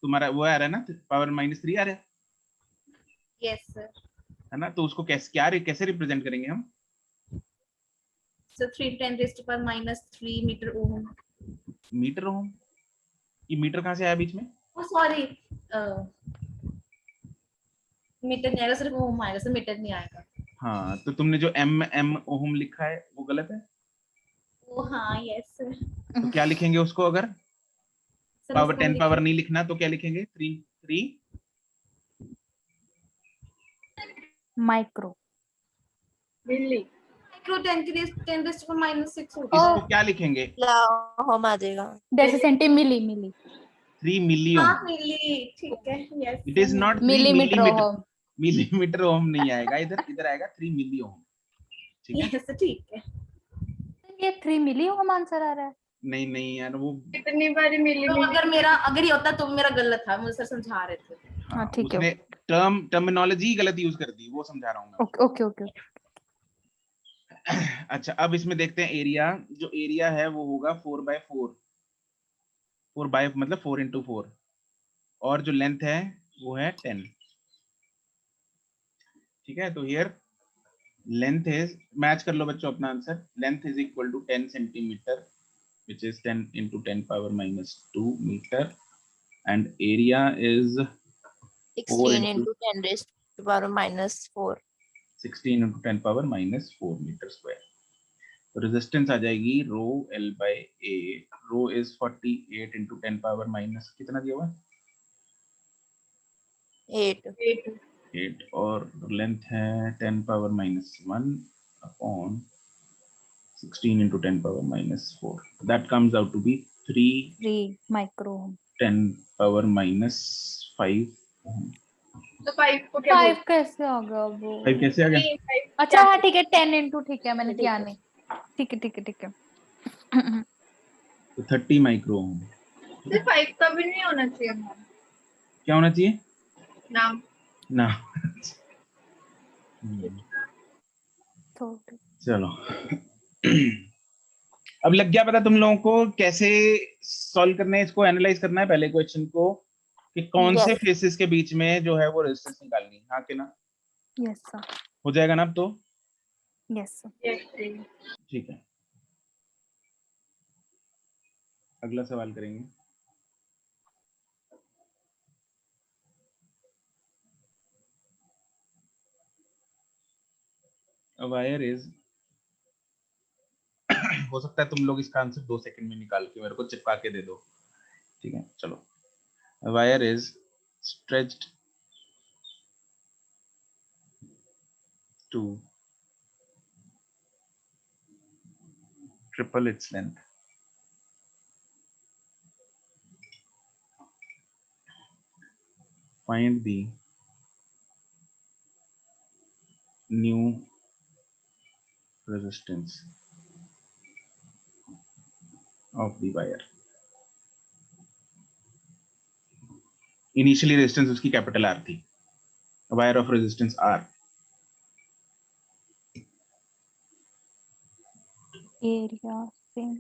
तुम्हारा वो आ रहा है ना, पावर -3 आ रहा है, यस सर। है ना? तो उसको कैसे रिप्रेजेंट करेंगे हम? सर 3 × 10⁻³ मीटर ओम। मीटर ओम? ये मीटर कहाँ से आया बीच में? ओ सॉरी, मीटर नहीं आएगा, सिर्फ ओम आएगा सर, मीटर नहीं आएगा। हाँ, तो तुमने जो m ओम लिखा है वो गलत है। ओ हाँ यस सर। तो क्या लिखेंगे उसको? अगर पावर 10 पावर नहीं लिखना तो क्या लिखेंगे? 3 माइक्रो मिली। माइक्रो 10⁻⁻6 होगा। इसको क्या लिखेंगे? होम आ जाएगा। जैसे सेंटी मिली 3 मिली ओम। हाँ मिली, ठीक है yes. It is not 3 millimetre ohm. Millimetre ohm नहीं आएगा इधर, इधर आएगा 3 मिली ओम, ठीक है? यस ठीक है। ये 3 मिली ओम आंसर आ रहा है। नहीं यार, वो कितनी बार मिली तो अगर ये होता तो मेरा गलत था, मुझे सर समझा रहे थे। हाँ ठीक है। उसने टर्मिनोलॉजी गलत यूज कर दी, वो समझा रहा हूँ मैं। ओके। अच्छा, अब इसमें देखते हैं एरिया। जो एरिया है वो होगा 4/4, 4 मतलब 4 into 4, और जो लेंथ है वो है 10, ठीक है? तो हियर लेंथ इज, मैच कर लो बच्चों अपना answer, length is equal to 10 centimetre which is 10 into 10 power -2 meter, and area is 16 into 10 raised to power -4. 16 into 10 power -4 meter square. तो रेजिस्टेंस आ जाएगी rho L/A, rho is 48 into 10 power minus कितना दिया हुआ है? 8, और लेंथ है 10 power -1 upon 16 into 10 power -4. That comes out to be 3 micro ohm. 10 power -5 ohm. तो 5 को क्या 5 कैसे आ गया वो? 5 कैसे आ गया? बोलते? अच्छा हाँ ठीक है 10 into ठीक है मैंने किया नहीं। ठीक है। तो 30 माइक्रो ओम। सिर्फ 5 का भी नहीं होना चाहिए नाम। क्या होना चाहिए? नाम ना। तो चलो अब लग गया पता तुम लोगों को कैसे सॉल्व करना है, इसको एनालाइज करना है पहले क्वेश्चन को कि कौन से Yes. फेसेस के बीच में जो है वो रेजिस्टेंस निकालनी है। हाँ कि ना? Yes sir. हो जाएगा ना अब तो? Yes sir. ठीक है, अगला सवाल करेंगे। A wire is हो सकता है तुम लोग इसका आंसर 2 सेकंड में निकाल के मेरे को चिपका के दे दो। ठीक है चलो। A wire is stretched to triple its length. Find the new resistance of the wire. Initially resistance उसकी कैपिटल R थी, wire of resistance R. Area same.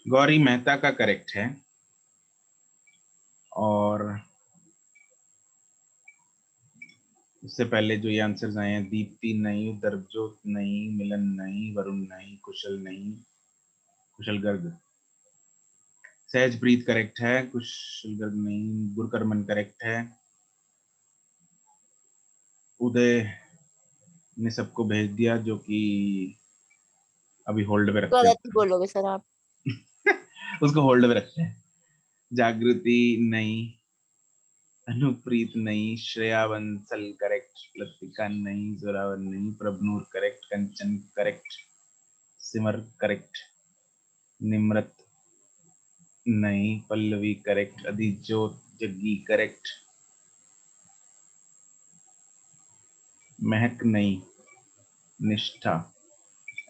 Gauri Mehta का करेक्ट है और इससे पहले जो ये आंसर्स आए हैं, दीप्ति नहीं, दर्बजोत नहीं, मिलन नहीं, वरुण नहीं, कुशल नहीं, कुशल गर्ग, सहजप्रीत करेक्ट है, कुशल गर्ग नहीं, गुरकरमन करेक्ट है, उदय ने सबको भेज दिया जो कि अभी होल्ड पे रखते गलत हैं। बोलोगे सर आप। उसको होल्ड पे रखते हैं। जागृति नहीं, अनुप्रीत नहीं, श्रेया बंसल करेक्ट, लतिका नहीं, जोरावर नहीं, Prabhnoor correct, Kanchan correct, Simar correct, Nimrat नहीं, पल्लवी करेक्ट, अधिजोत जग्गी करेक्ट, महक नहीं, Nishtha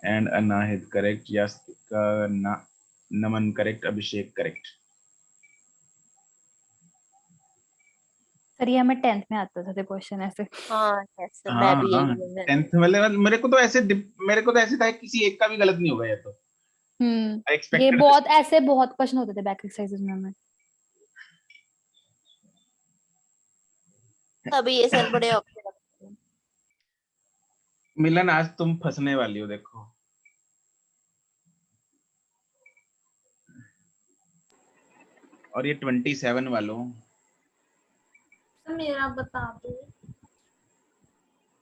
and Anahid correct, Yastika Naman correct, Abhishek correct. Sir ये हमें 10th में आता था क्वेश्चन ऐसे। हाँ yes, sir, मैं भी यही हूँ। 10th वाले मेरे को तो ऐसे था किसी एक का भी गलत नहीं होगा ये तो। ये बहुत ऐसे बहुत क्वेश्चन होते थे बैक एक्सरसाइजेस में हमें। तभी ये सर बड़े ऑप्शन रखते हैं। मिलन आज तुम फंसने वाली हो देखो। और ये 27 वालों मेरा बता दो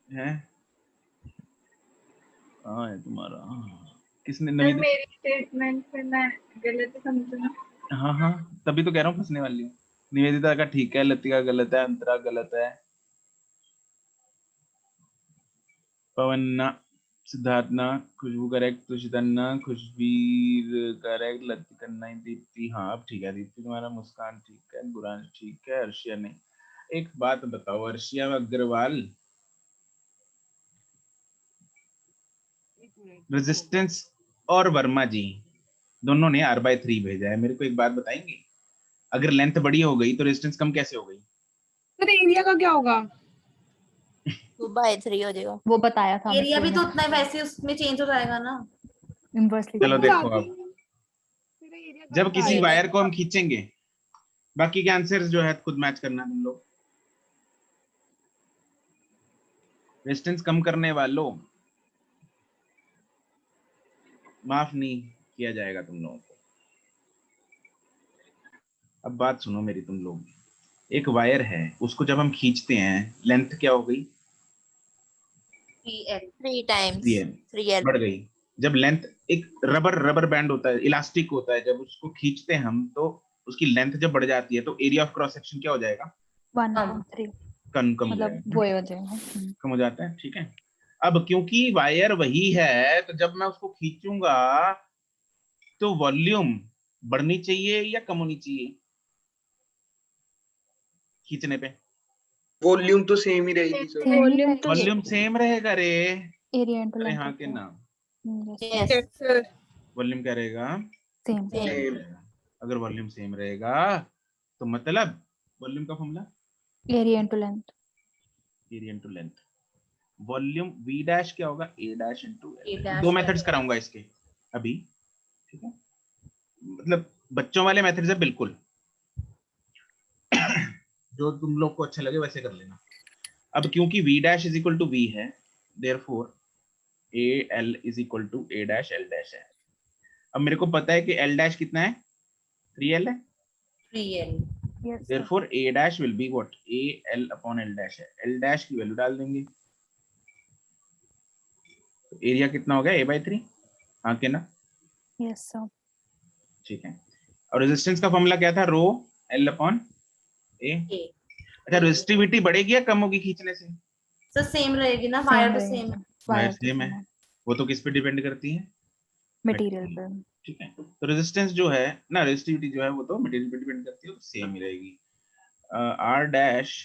है। हाँ है तुम्हारा। किसने सर नवीन? मेरी स्टेटमेंट पे मैं गलत समझूं? हाँ तभी तो कह रहा हूँ फंसने वाली हूँ। निवेदिता का ठीक है, लतिका गलत है, अंतरा गलत है, पवन ना, सिद्धार्थ ना, खुशबू करेक्ट, तुषिता ना, खुशबीर करेक्ट, लतिका नहीं, दीप्ति हाँ अब ठीक है, दीप्ति तुम्हारा, मुस्कान ठीक है, बुरान ठीक है, अर्शिया नहीं। एक बात बताओ, अर्शिया अग्रवाल रेजिस्टेंस और वर्मा जी दोनों ने R/3 भेजा है। मेरे को एक बात बताएंगे, अगर लेंथ बड़ी हो गई तो रेजिस्टेंस कम कैसे हो गई? सर एरिया का क्या होगा? 2/3 हो जाएगा। वो बताया था एरिया भी तो उतना ही वैसे उसमें चेंज हो जाएगा ना इनवर्सली। चलो देखो अब जब किसी वायर को हम खींचेंगे, बाकी के आंसर्स जो है खुद मैच करना तुम लोग। रेजिस्टेंस कम करने वालों माफ नहीं किया जाएगा तुम लोगों को। अब बात सुनो मेरी तुम लोग, एक वायर है उसको जब हम खींचते हैं लेंथ क्या हो गई? 3 टाइम्स 3L बढ़ गई। जब लेंथ एक रबर बैंड होता है, इलास्टिक होता है, जब उसको खींचते हैं हम तो उसकी लेंथ जब बढ़ जाती है तो एरिया ऑफ क्रॉस सेक्शन क्या हो जाएगा? 1/3 कम हो मतलब जाएगा, वो हो जाएगा। कम हो जाता है। ठीक है, अब क्योंकि वायर वही है तो जब मैं उसको खींचूंगा तो वॉल्यूम बढ़नी चाहिए या कम होनी चाहिए खींचने पे? वॉल्यूम तो सेम ही रहेगी सर। वॉल्यूम सेम रहेगा रे। एरिया इनटू अरे लेंथ हाँ के ना, यस सर वॉल्यूम क्या रहेगा? Same same. अगर वॉल्यूम सेम रहेगा तो मतलब वॉल्यूम का formula area into length area into length. Volume v dash क्या होगा? a dash into A l। dash दो by मेथड्स L। कराऊंगा इसके अभी, ठीक है? मतलब बच्चों वाले मेथड्स है बिल्कुल, जो तुम लोग को अच्छा लगे वैसे कर लेना। अब क्योंकि v dash is equal to v है, therefore a l is equal to a dash l dash है। अब मेरे को पता है कि l डैश कितना है? 3l है। 3L। Yes therefore a dash will be what? a l upon l dash है। l डैश की वैल्यू डाल देंगे तो एरिया कितना हो गया? a by 3। हाँ के ना? यस सर ठीक है। और रेजिस्टेंस का फॉर्मूला क्या था? रो l अपॉन a। A। अच्छा, रेजिस्टिविटी बढ़ेगी या कम होगी खींचने से? सर सेम रहेगी ना, वायर तो सेम है। वायर सेम है, वो तो किस पे डिपेंड करती है? मटेरियल पे। ठीक है, तो रेजिस्टेंस जो है ना, रेजिस्टिविटी जो है वो तो मटेरियल पे डिपेंड करती है, तो सेम ही रहेगी। r dash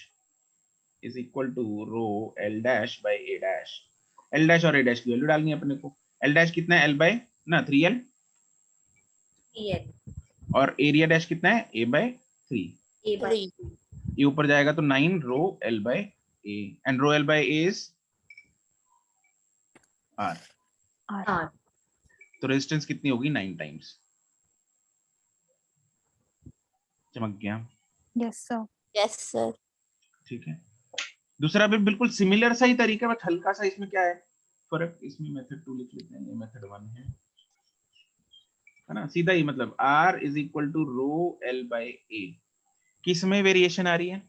is equal to rho l dash by a dash. l dash और a डैश की वैल्यू डालनी है अपने को। l डैश कितना है? l बाय ना 3l। 3L। और एरिया डैश कितना है? a bye 3। A by 3 ये ऊपर जाएगा तो 9 rho l by a, and rho l by a is r। R। तो रेजिस्टेंस कितनी होगी? 9 टाइम्स। चमक गया? यस सर यस सर ठीक है। दूसरा भी बिल्कुल सिमिलर सा ही तरीका, बट हल्का सा इसमें क्या है फर्क? इसमें मेथड 2 लिख लेते हैं, ये मेथड 1 है ना? सीधा ही मतलब r is equal to rho l by a। किस में वेरिएशन आ रही है?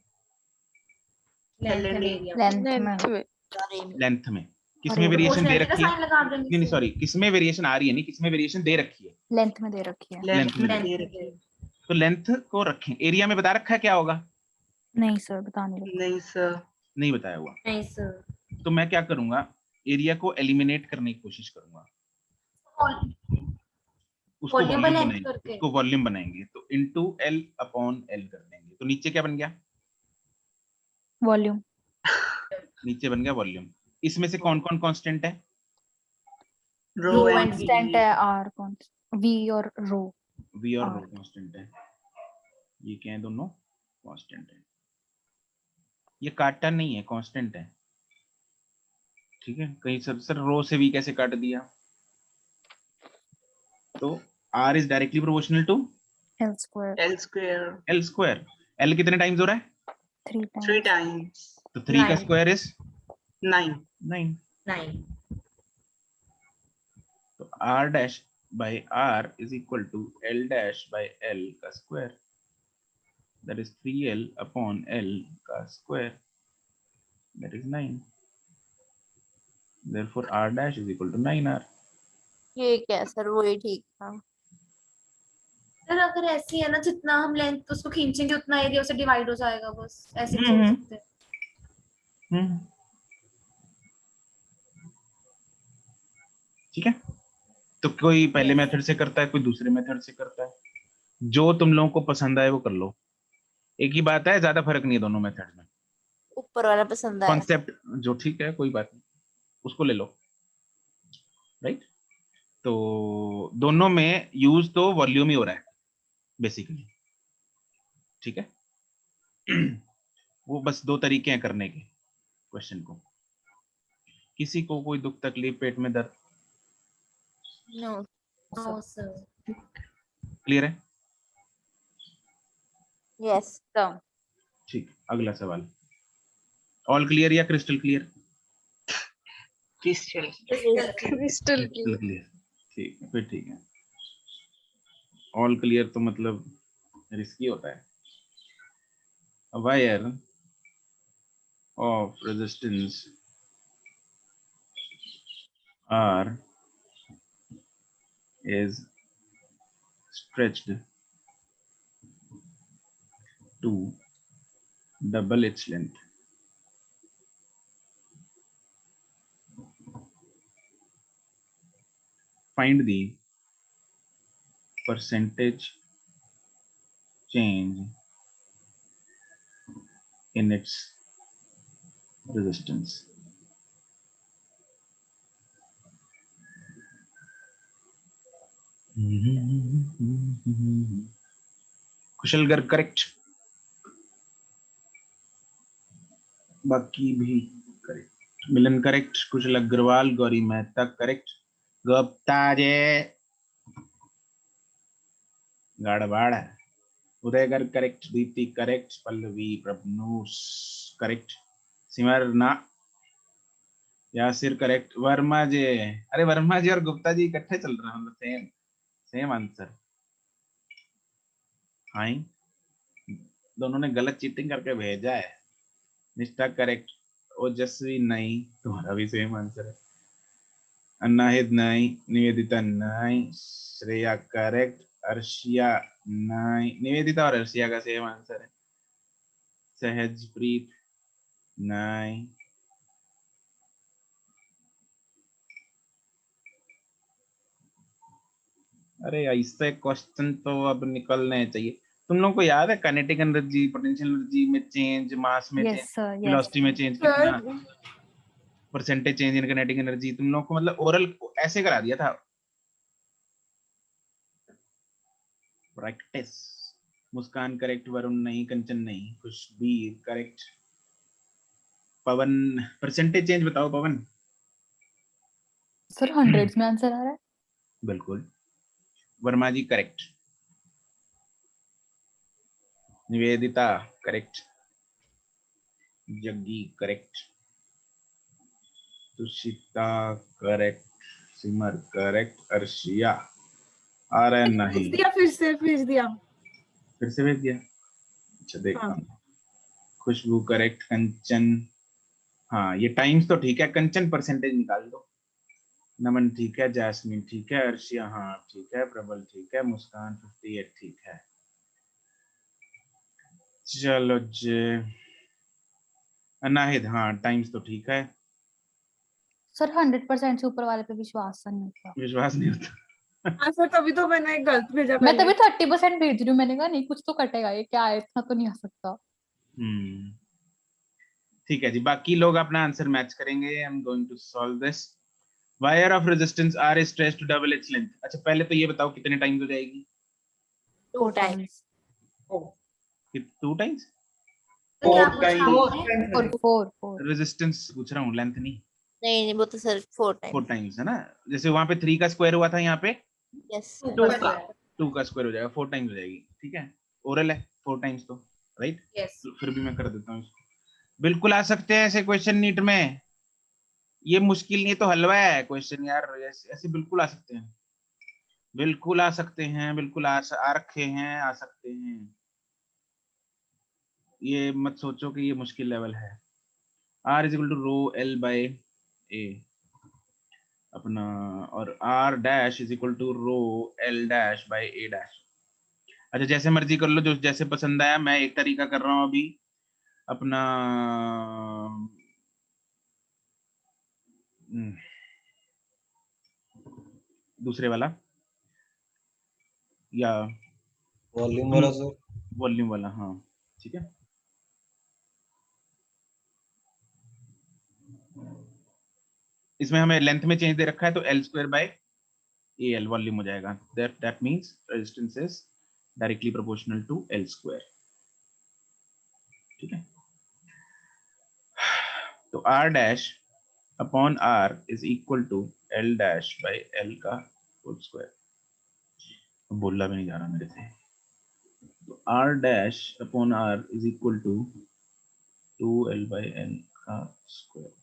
Length and area. लेंथ में लेंथ में। किस में वेरिएशन दे रखी है? साइन लगा देंगे। नहीं नहीं सॉरी, किस में वेरिएशन आ रही है? नहीं, किस में वेरिएशन दे रखी है? लेंथ में दे रखी है। लेंथ में दे लेंथ रखी है। तो लेंथ को रखें। एरिया में बता रखा है क्या होगा? नहीं सर बता नहीं रखा। नहीं सर नहीं बताया हुआ। नहीं सर। तो मैं क्या करूंगा? एरिया को एलिमिनेट करने की कोशिश करूंगा, उसको वॉल्यूम वॉल्यूम लेंथ बनाएंगे, करके। उसको वॉल्यूम बनाएंगे तो इनटू l अपॉन l कर देंगे। तो नीचे क्या बन गया? वॉल्यूम। नीचे बन गया वॉल्यूम। इसमें से कौन कौन कांस्टेंट है? रो Rho एंड and कांस्टेंट है आर कौन वी और रो। v और R। रो कांस्टेंट है। ये क्या है? दोनों कांस्टेंट है। ये काटा नहीं है, कांस्टेंट है। ठीक है, कहीं सर रो से v कैसे काट दिया? तो r is directly proportional to L square. L square l square. l कितने टाइम्स हो रहा है? 3 3 टाइम्स। टाइम्स तो 3 का 9। Square is 9 9। 9। तो r dash by r is equal to l dash by l का square, that is 3l upon l का square, that is 9। therefore r dash is equal to 9r। ये क्या सर वही ठीक था। सर अगर ऐसी है ना, जितना हम लेंथ उसको खींचेंगे उतना एरिया उसे डिवाइड हो जाएगा, बस ऐसे भी सोच सकते हैं। ठीक है, तो कोई पहले मेथड से करता है, कोई दूसरे मेथड से करता है, जो तुम लोगों को पसंद आए वो कर लो। एक ही बात है, ज्यादा फर्क नहीं है दोनों मेथड में। ऊपर वाला पसंद आया। कॉन्सेप्ट जो ठीक है, कोई बात नहीं, उसको ले लो। राइट, तो दोनों में यूज तो वॉल्यूम ही हो रहा है बेसिकली। ठीक है, वो बस दो तरीके हैं करने के क्वेश्चन को। किसी को कोई दुख तकलीफ, पेट में दर्द? No no sir. क्लियर है? यस सर ठीक, अगला सवाल। ऑल क्लियर या क्रिस्टल क्लियर? Crystal clear. ठीक है, फिर ठीक है। ऑल क्लियर तो मतलब रिस्की होता है। A wire of resistance R is stretched to double its length. find the percentage change in its resistance. Kushal Garg correct, बाकी भी correct, Milan correct, Kushal Agrawal, Gauri Mehta correct, Gupta J गड़बड़, Uday Garg correct, Deepti correct, Pallavi Prabhnush correct, सिमरना, यासिर करेक्ट, वर्मा जी, अरे वर्मा जी और गुप्ता जी इकट्ठे चल रहे हैं, सेम आंसर। हाँ दोनों ने गलत चीटिंग करके भेजा है। निष्ठा करेक्ट, ओजस्वी नहीं, तुम्हारा भी सेम आंसर है। अनाहिद नहीं, निवेदिता नहीं, श्रेया करेक्ट, अर्शिया नहीं, निवेदिता और अर्शिया का सेम आंसर है। सहजप्रीत नहीं, अरे इससे क्वेश्चन तो अब निकलने चाहिए। तुम लोगों को याद है काइनेटिक एनर्जी, पोटेंशियल एनर्जी में चेंज, मास में चेंज, वेलोसिटी में चेंज, कितना percentage change in kinetic energy, तुम लोगों को मतलब ओरल ऐसे करा दिया था प्रैक्टिस। मुस्कान करेक्ट, वरुण नहीं, कंचन नहीं, खुशबीर करेक्ट, पवन परसेंटेज चेंज बताओ पवन। सर 100s में आंसर आ रहा है। बिल्कुल, Verma ji correct, Nivedita correct, Jaggi correct, Tushita correct, Simar correct, Arshia आ रहा है नहीं, फिर से भेज दिया। अच्छा देखता हूँ। खुशबू करेक्ट, कंचन, हाँ ये टाइम्स तो ठीक है, कंचन परसेंटेज निकाल दो। नमन ठीक है, जैस्मिन ठीक है, अर्शिया हाँ ठीक है, प्रबल ठीक है, मुस्कान 58 ठीक है। चलो जी, अनाहिद हाँ टाइम्स तो ठीक है। सर 100% से ऊपर वाले पे विश्वास नहीं होता। विश्वास नहीं होता। हाँ सर, तभी तो मैंने गलत भेजा। मैं तभी 30% भेज रही हूँ, मैंने कहा नहीं कुछ तो कटेगा, ये क्या है, इतना तो नहीं आ सकता। ठीक है जी, बाकी लोग अपना आंसर मैच करेंगे। I am going to solve this. Wire of resistance R is stretched to double its length. अच्छा पहले तो ये बताओ कितने टाइम्स हो जाएगी? 2 times. 2 टाइम्स? तो क्या पूछा आपने? 4 रेजिस्टेंस पूछ रहा हूँ, लेंथ नहीं। नहीं वो तो सर 4 times. 4 टाइम्स है ना, जैसे वहां पे 3 का स्क्वायर हुआ था, यहाँ पे Yes. 2 का स्क्वायर हो जाएगा, 4 टाइम्स हो जाएगी। ठीक है, ओरल है 4 टाइम्स तो, राइट? यस। फिर भी मैं कर देता हूँ इसको। बिल्कुल आ सकते हैं ऐसे क्वेश्चन नीट में, ये मुश्किल नहीं तो हलवा है क्वेश्चन यार, ऐसे बिल्कुल आ सकते हैं, बिल्कुल आ सकते हैं, बिल्कुल आ रखे हैं, आ सकते हैं। ये मत सोचो कि ये मुश्किल लेवल है। R is equal to rho L by A अपना, और R dash is equal to rho L dash by A dash. अच्छा जैसे मर्जी कर लो, जो जैसे पसंद आया। मैं एक तरीका कर रहा हूँ अभी अपना, दूसरे वाला या वॉल्यूम वाला सर, वॉल्यूम वाला, हाँ ठीक है। इसमें हमें लेंथ में चेंज दे रखा है, तो L square by AL volume हो जाएगा। That means resistance is directly proportional to L square. ठीक है, तो R dash upon R is equal to L dash by L का होल स्क्वायर। बोलना भी नहीं जा रहा मेरे से। तो R dash upon R is equal to 2L by L का स्क्वायर।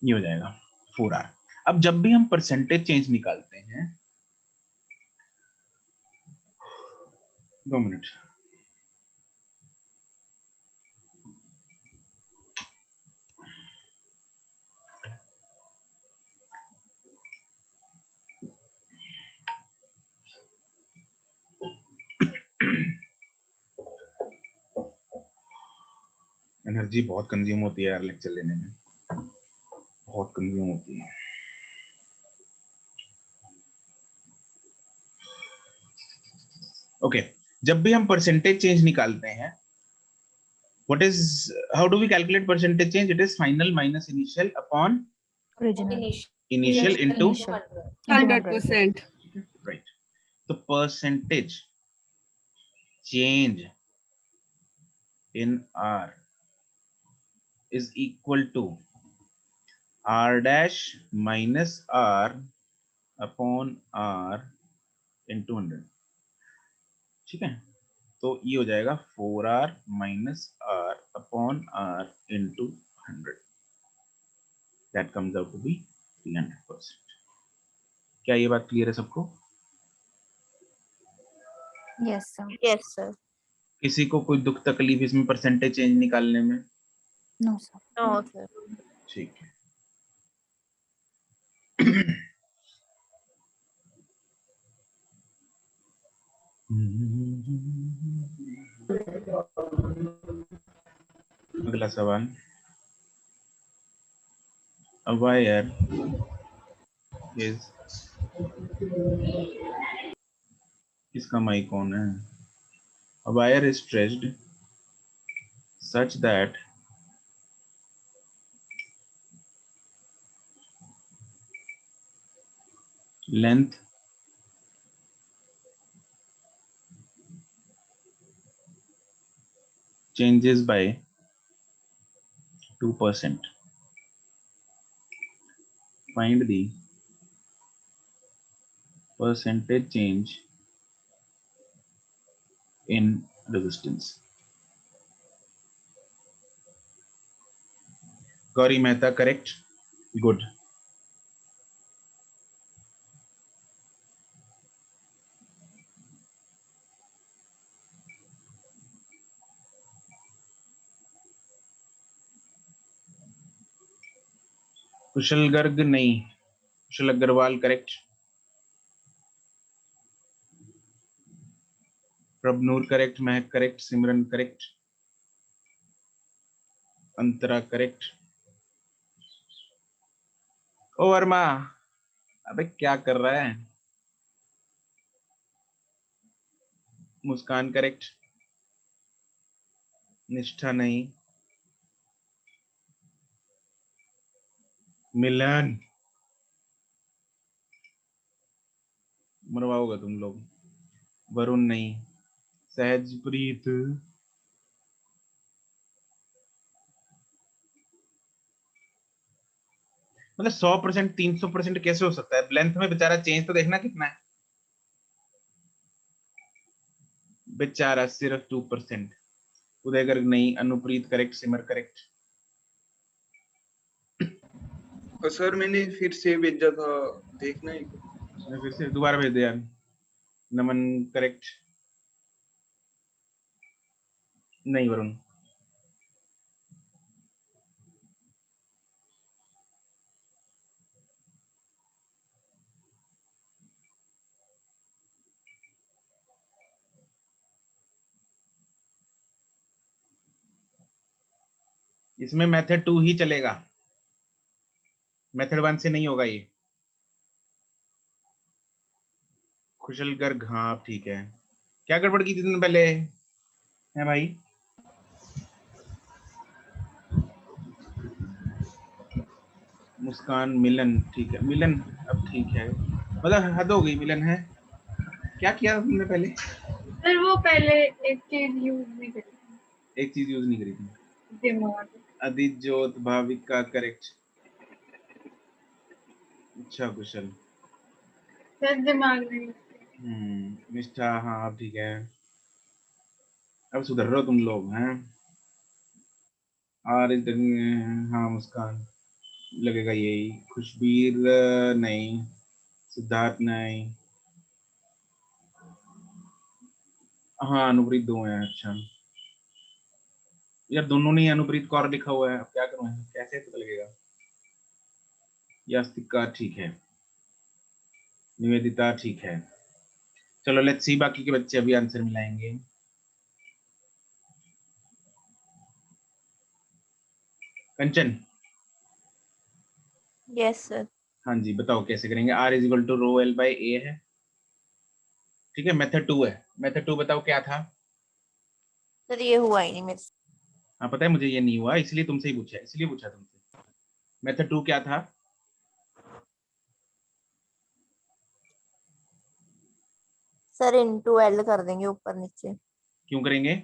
ये हो जाएगा 4R। अब जब भी हम परसेंटेज चेंज निकालते हैं, 2 मिनट, एनर्जी बहुत कंज्यूम होती है यार लेक्चर लेने में। बहुत कंज्यूम होती है। ओके, जब भी हम परसेंटेज चेंज निकालते हैं, what is, how do we calculate percentage change? It is final minus initial upon Original. initial into 100%. right. So percentage change in R is equal to R dash minus R upon R into 100। ठीक है, तो ये हो जाएगा 4R minus R upon R into 100। That comes out to be 300%। क्या ये बात क्लियर है सबको? Yes, sir. Yes, sir. किसी को कोई दुख तकलीफ इसमें परसेंटेज चेंज निकालने में? No, sir. No, sir. ठीक है। अगला सवाल, a wire is, इसका माइक कौन है? A wire is stretched such that length changes by 2%. Find the percentage change in resistance. Gauri Mehta, correct? Good. कुशल गर्ग नहीं, कुशल अग्रवाल करेक्ट, प्रभनूर करेक्ट, महक करेक्ट, सिमरन करेक्ट, अंतरा करेक्ट। ओ वर्मा, अबे क्या कर रहा है? मुस्कान करेक्ट, निष्ठा नहीं, मिलन मरवाओगे तुम लोग, वरुण नहीं, सहजप्रीत, मतलब 100% 300% कैसे हो सकता है? लेंथ में बेचारा चेंज तो देखना कितना है, बेचारा सिर्फ 2%। उदय गर्ग नहीं, Anupreet correct, Simar correct. Sir मैंने फिर से भेजा था, देखना है फिर से दोबारा भेज दे यार। नमन करेक्ट, नहीं वरुण, इसमें मेथड 2 ही चलेगा, मेथड 1 से नहीं होगा ये। कुशल गर्ग, हाँ ठीक है। क्या गड़बड़ की थी तुमने पहले है भाई? मुस्कान, मिलन, ठीक है मिलन, अब ठीक है, मतलब हद हो गई मिलन है। क्या किया तुमने पहले? सर वो पहले एक चीज यूज नहीं करी, एक चीज यूज नहीं करी थी, दिमाग। अदित, ज्योत, भाविका करेक्ट। अच्छा कुशल, सर दिमाग नहीं। निष्ठा, हाँ अब ठीक है, अब सुधर रहे हो तुम लोग हैं। और हाँ मुस्कान लगेगा यही, खुशबीर नहीं, सिद्धार्थ नहीं, हाँ अनुप्रीत 2 हैं। अच्छा यार दोनों नहीं, अनुप्रीत कौर लिखा हुआ है, अब क्या करूं, कैसे पता लगेगा? यास्तिका ठीक है, निवेदिता ठीक है। चलो लेट्स सी, बाकी के बच्चे अभी आंसर मिलाएंगे। Kanchan, yes sir. हाँ जी, बताओ कैसे करेंगे। R is equal to rho L by A है, ठीक है। मेथड 2 है। मेथड 2 बताओ क्या था। सर ये हुआ ही नहीं मेरे से। हाँ पता है मुझे, ये नहीं हुआ, इसलिए तुमसे ही पूछा, इसलिए पूछा तुमसे। मेथड 2 क्या था। सर इनटू L कर देंगे ऊपर नीचे। क्यों करेंगे।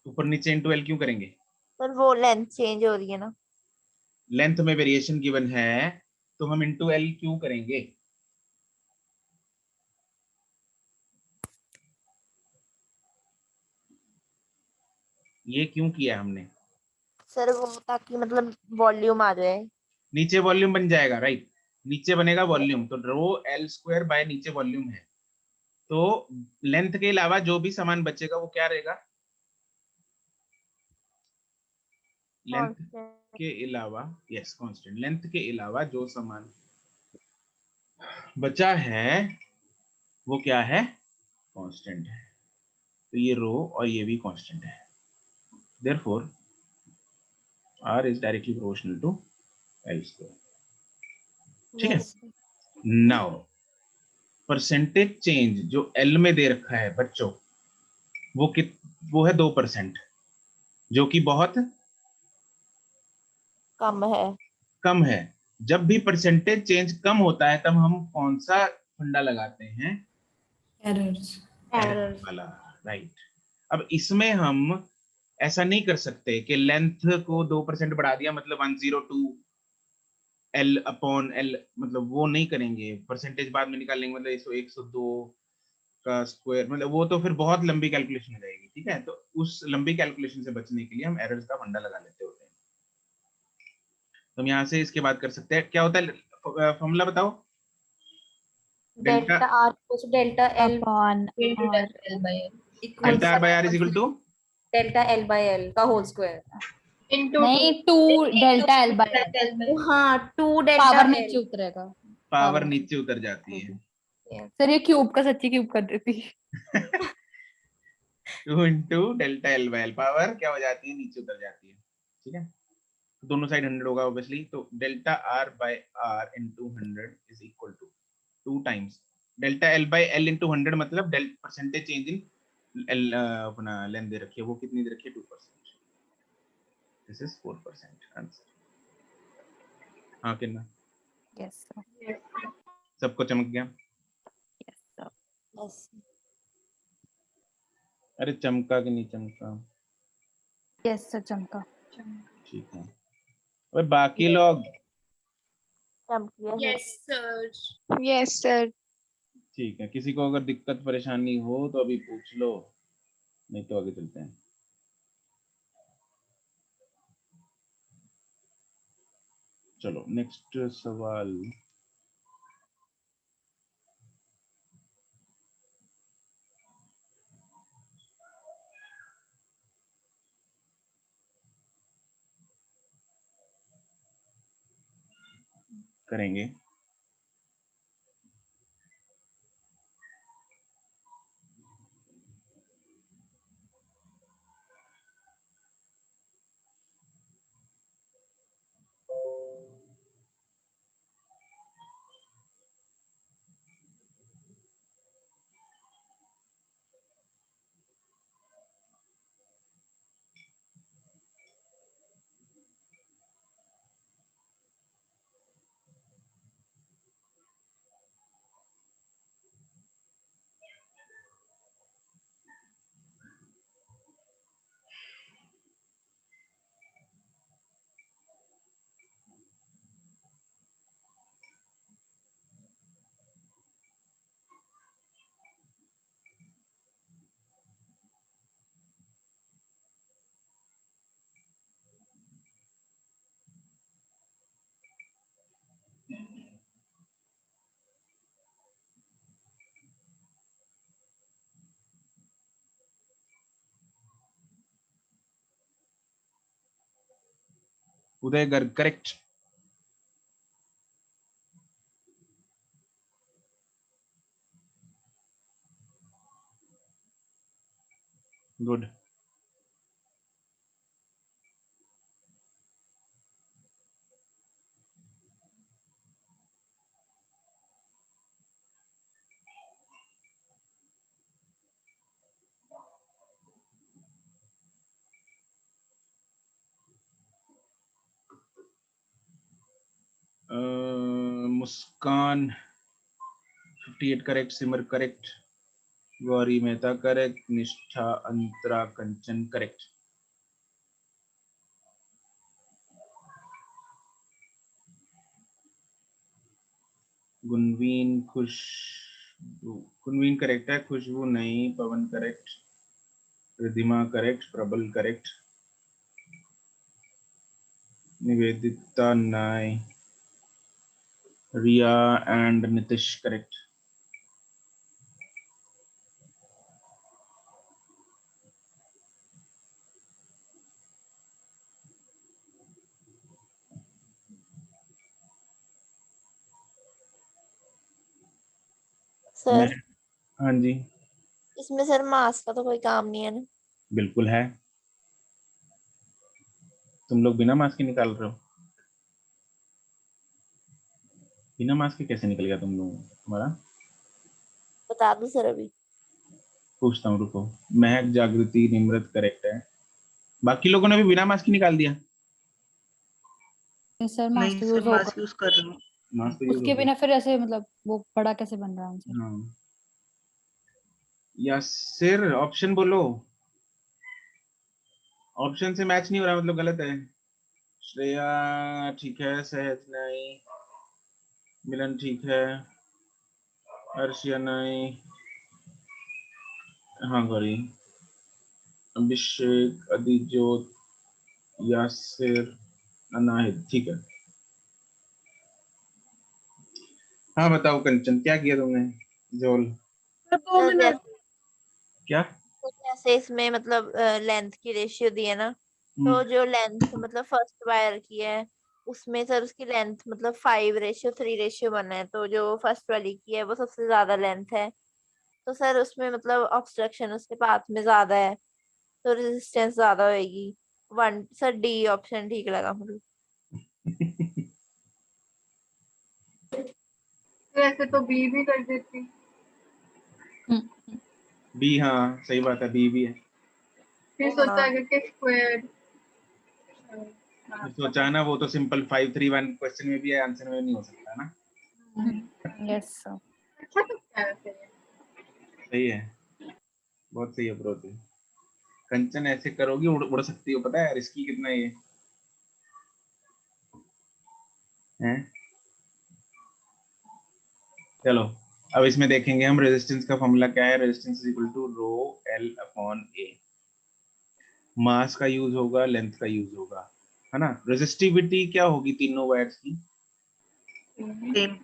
ऊपर नीचे इंटू L क्यों करेंगे। सर वो लेंथ चेंज हो रही है ना। लेंथ में वेरिएशन गिवन है तो हम इंटू L क्यों करेंगे। ये क्यों किया हमने। सर वो ताकि मतलब वॉल्यूम आ जाए। नीचे वॉल्यूम बन जाएगा, राइट। नीचे बनेगा वॉल्यूम, तो रो L स्क्वायर बाय नीचे वॉल्यूम है, तो लेंथ के अलावा जो भी सामान बचेगा वो क्या रहेगा। लेंथ के अलावा, यस कांस्टेंट, लेंथ के अलावा जो सामान बचा है वो क्या है, कांस्टेंट है। तो ये रो और ये भी कांस्टेंट है, therefore R is directly proportional to L square, ठीक है। नाउ परसेंटेज चेंज जो L में दे रखा है बच्चों, वो है 2%, जो कि बहुत कम है। जब भी परसेंटेज चेंज कम होता है तब हम कौन सा फंडा लगाते हैं, एरर वाला, राइट। अब इसमें हम ऐसा नहीं कर सकते कि लेंथ को 2% बढ़ा दिया मतलब 102 L अपॉन L, मतलब वो नहीं करेंगे। परसेंटेज बाद में निकाल लेंगे, मतलब 102 का स्क्वायर, मतलब वो तो फिर बहुत लंबी कैलकुलेशन हो जाएगी, ठीक है। तो उस लंबी कैलकुलेशन से बचने के लिए हम एरर्स का फंडा लगा लेते होते हैं। तो हम यहाँ से इसके बाद कर सकते हैं, क्या होता है फॉर्मूला बताओ। Delta R equals to delta L upon into R delta L by L delta R by R is equal to delta L by L का होल स्क्वायर इनटू नहीं 2 डेल्टा L बाय L। हाँ 2 डेल्टा पावर L नीचे उतरेगा। पावर नीचे उतर जाती है। सर ये क्यूब का सच्ची क्यूब कर देती। 2 into delta L by L, power क्या हो जाती है, नीचे उतर जाती है, ठीक है। दोनों साइड 100 होगा ऑब्वियसली, तो delta R by R into 100 is equal to 2 times delta L by L into 100, मतलब परसेंटेज चेंज इन L अपना लेंथ दे रखी है, वो कितनी दे रखी है, 2%। This is 4% answer. हाँ कितना, यस सर। सबको चमक गया। Yes sir. अरे चमका कि नहीं चमका। यस सर चमका। ठीक है, और बाकी लोग। Yes sir. Yes sir. ठीक है, किसी को अगर दिक्कत परेशानी हो तो अभी पूछ लो, नहीं तो आगे चलते हैं। चलो नेक्स्ट सवाल। करेंगे। उदय गर्ग करेक्ट। गुड। मुस्कान 58 correct, Simar correct, Gauri Mehta correct, निष्ठा अंतरा कंचन करेक्ट। गुनवीन खुशबू, गुनवीन करेक्ट है, खुशबू नहीं, पवन करेक्ट, रिधिमा करेक्ट, प्रबल करेक्ट, निवेदिता नहीं, रिया एंड नितिश करेक्ट। सर हाँ जी, इसमें सर मास का तो कोई काम नहीं है ना? बिल्कुल है। तुम लोग बिना मास्क के निकाल रहे हो? बिना मास्क के कैसे निकल गया तुम लोग तुम्हारा? बता दो सर अभी। पूछता हूँ, रुको। महक, जागृति, निम्रत करेक्ट है। बाकी लोगों ने भी बिना मास्क ही निकाल दिया। सर नहीं मास्क सर, यूज होगा, मास्क यूज कर रहे हूँ। मास्क तो यूज उसके हो गया। बिना फिर ऐसे मतलब वो बड़ा कैसे बन रहा है आंसर? हाँ। यासिर ऑप्शन बोलो। ऑप्शन से मैच नहीं हो रहा मतलब गलत है। श्रेया ठीक है, सहज नहीं, मिलन ठीक है, अर्शिया नहीं, हाँ गौरी, अभिषेक, अधिजोत, यासिर, अनाहिद ठीक है। हाँ बताओ कंचन, क्या किया तुमने? जोल तो जैसे क्या? तो जैसे इसमें मतलब लेंथ की रेशियो दी है ना, तो जो लेंथ मतलब फर्स्ट वायर की है उसमें सर उसकी लेंथ मतलब 5:3 बना है, तो जो फर्स्ट वाली की है वो सबसे ज्यादा लेंथ है, तो सर उसमें मतलब ऑब्स्ट्रक्शन उसके पाथ में ज्यादा है, तो रेजिस्टेंस ज्यादा होएगी। वन सर डी ऑप्शन ठीक लगा मुझे। वैसे तो बी भी कर देती। बी, हाँ सही बात है, बी भी है। फिर सोचा अगर के स्क्वायर सोचा ना, वो तो सिंपल 531 क्वेश्चन में भी है, आंसर में नहीं हो सकता ना। Yes sir. अच्छा तो क्या है? सही है, बहुत सही अप्रोच है। कंचन ऐसे करोगी उड़ सकती हो, पता है रिस्की कितना ये है। चलो अब इसमें देखेंगे हम रेजिस्टेंस का फॉर्मूला क्या है। Resistance is equal to rho L upon A. Mass का यूज होगा, लेंथ का यूज होगा, है ना। रेजिस्टिविटी क्या होगी तीनों वायर्स की? सेम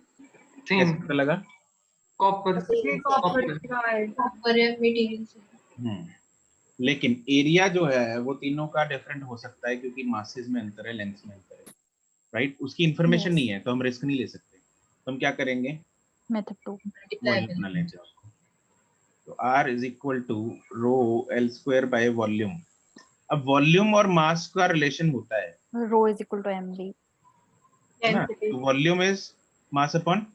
कैसे पता लगा? कॉपर लेकिन एरिया जो है वो तीनों का डिफरेंट हो सकता है, क्योंकि मासेस में अंतर है, लेंथ में अंतर है, राइट। उसकी इंफॉर्मेशन नहीं है तो हम रिस्क नहीं ले सकते, तो हम क्या करेंगे? मेथड 2 वॉल्यूम बना लेंगे उसको। तो R is equal to rho L square by volume. अब वॉल्यूम और मास का रिलेशन होता है, rho is equal to mv, है ना। तो volume is mass upon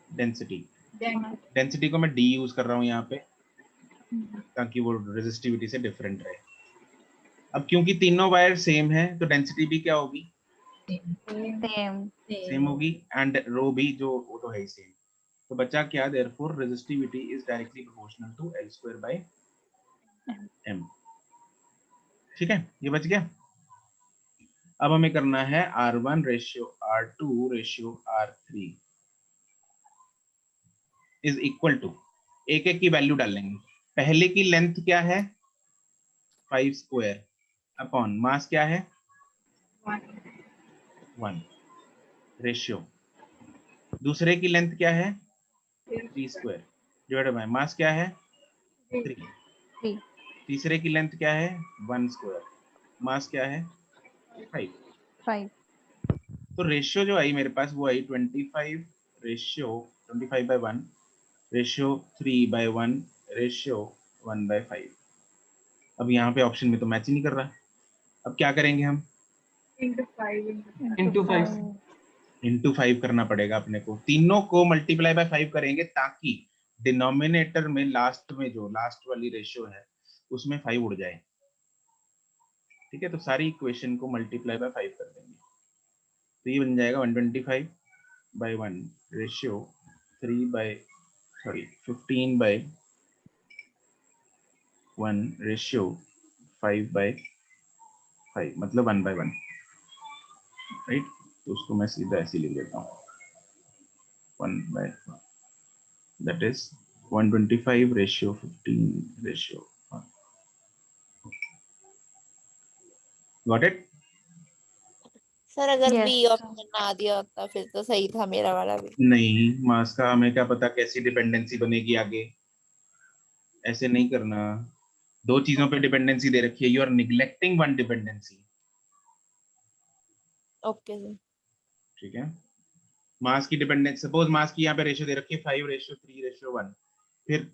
density. Density को मैं D यूज कर रहा हूँ यहाँ पे, ताकि वो रेजिस्टिविटी से डिफरेंट रहे। अब क्योंकि तीनों वायर सेम है तो डेंसिटी भी क्या होगी? सेम होगी, एंड रो भी जो वो तो है ही सेम। तो बचा क्या? Therefore resistivity is directly proportional to L square by M। ठीक है, ये बच गया। अब हमें करना है R1 ratio R2 ratio R3 is equal to, एक एक की वैल्यू डाल लेंगे। पहले की लेंथ क्या है? 5 स्क्वायर अपॉन मास क्या है? 1 रेशियो। दूसरे की लेंथ क्या है? 3 स्क्वायर डिवाइडेड बाय मास क्या है? 3। तीसरे की लेंथ क्या है? 1 स्क्वायर, मास क्या है? 5। तो रेशियो जो आई मेरे पास वो आई 25 रेशियो 25/1 रेशियो 3/1 रेशियो 1/5। अब यहाँ पे ऑप्शन में तो मैच ही नहीं कर रहा। अब क्या करेंगे हम? इंटू 5 करना पड़ेगा अपने को। तीनों को मल्टीप्लाई बाय 5 करेंगे ताकि डिनोमिनेटर में लास्ट में जो लास्ट वाली रेशियो है उसमें 5 उड़ जाए। ठीक है, तो सारी इक्वेशन को मल्टीप्लाई बाय 5 कर देंगे तो ये बन जाएगा 125 by 1 ratio 15 by 1 ratio 5 by 5 मतलब 1 बाय 1, राइट। तो उसको मैं सीधा ऐसे लिख देता हूँ 1 by that is 125 ratio 15 ratio 1। Got it? Sir अगर Yes, बी sir. ऑप्शन ना दिया होता फिर तो सही था मेरा वाला भी। नहीं मास का हमें क्या पता कैसी डिपेंडेंसी बनेगी आगे, ऐसे नहीं करना। दो चीजों पे डिपेंडेंसी दे रखी है, you are neglecting one dependency. Okay sir. ठीक है, मास की डिपेंडेंसी, सपोज मास की यहाँ पे रेशियो दे रखी है 5:3:1, फिर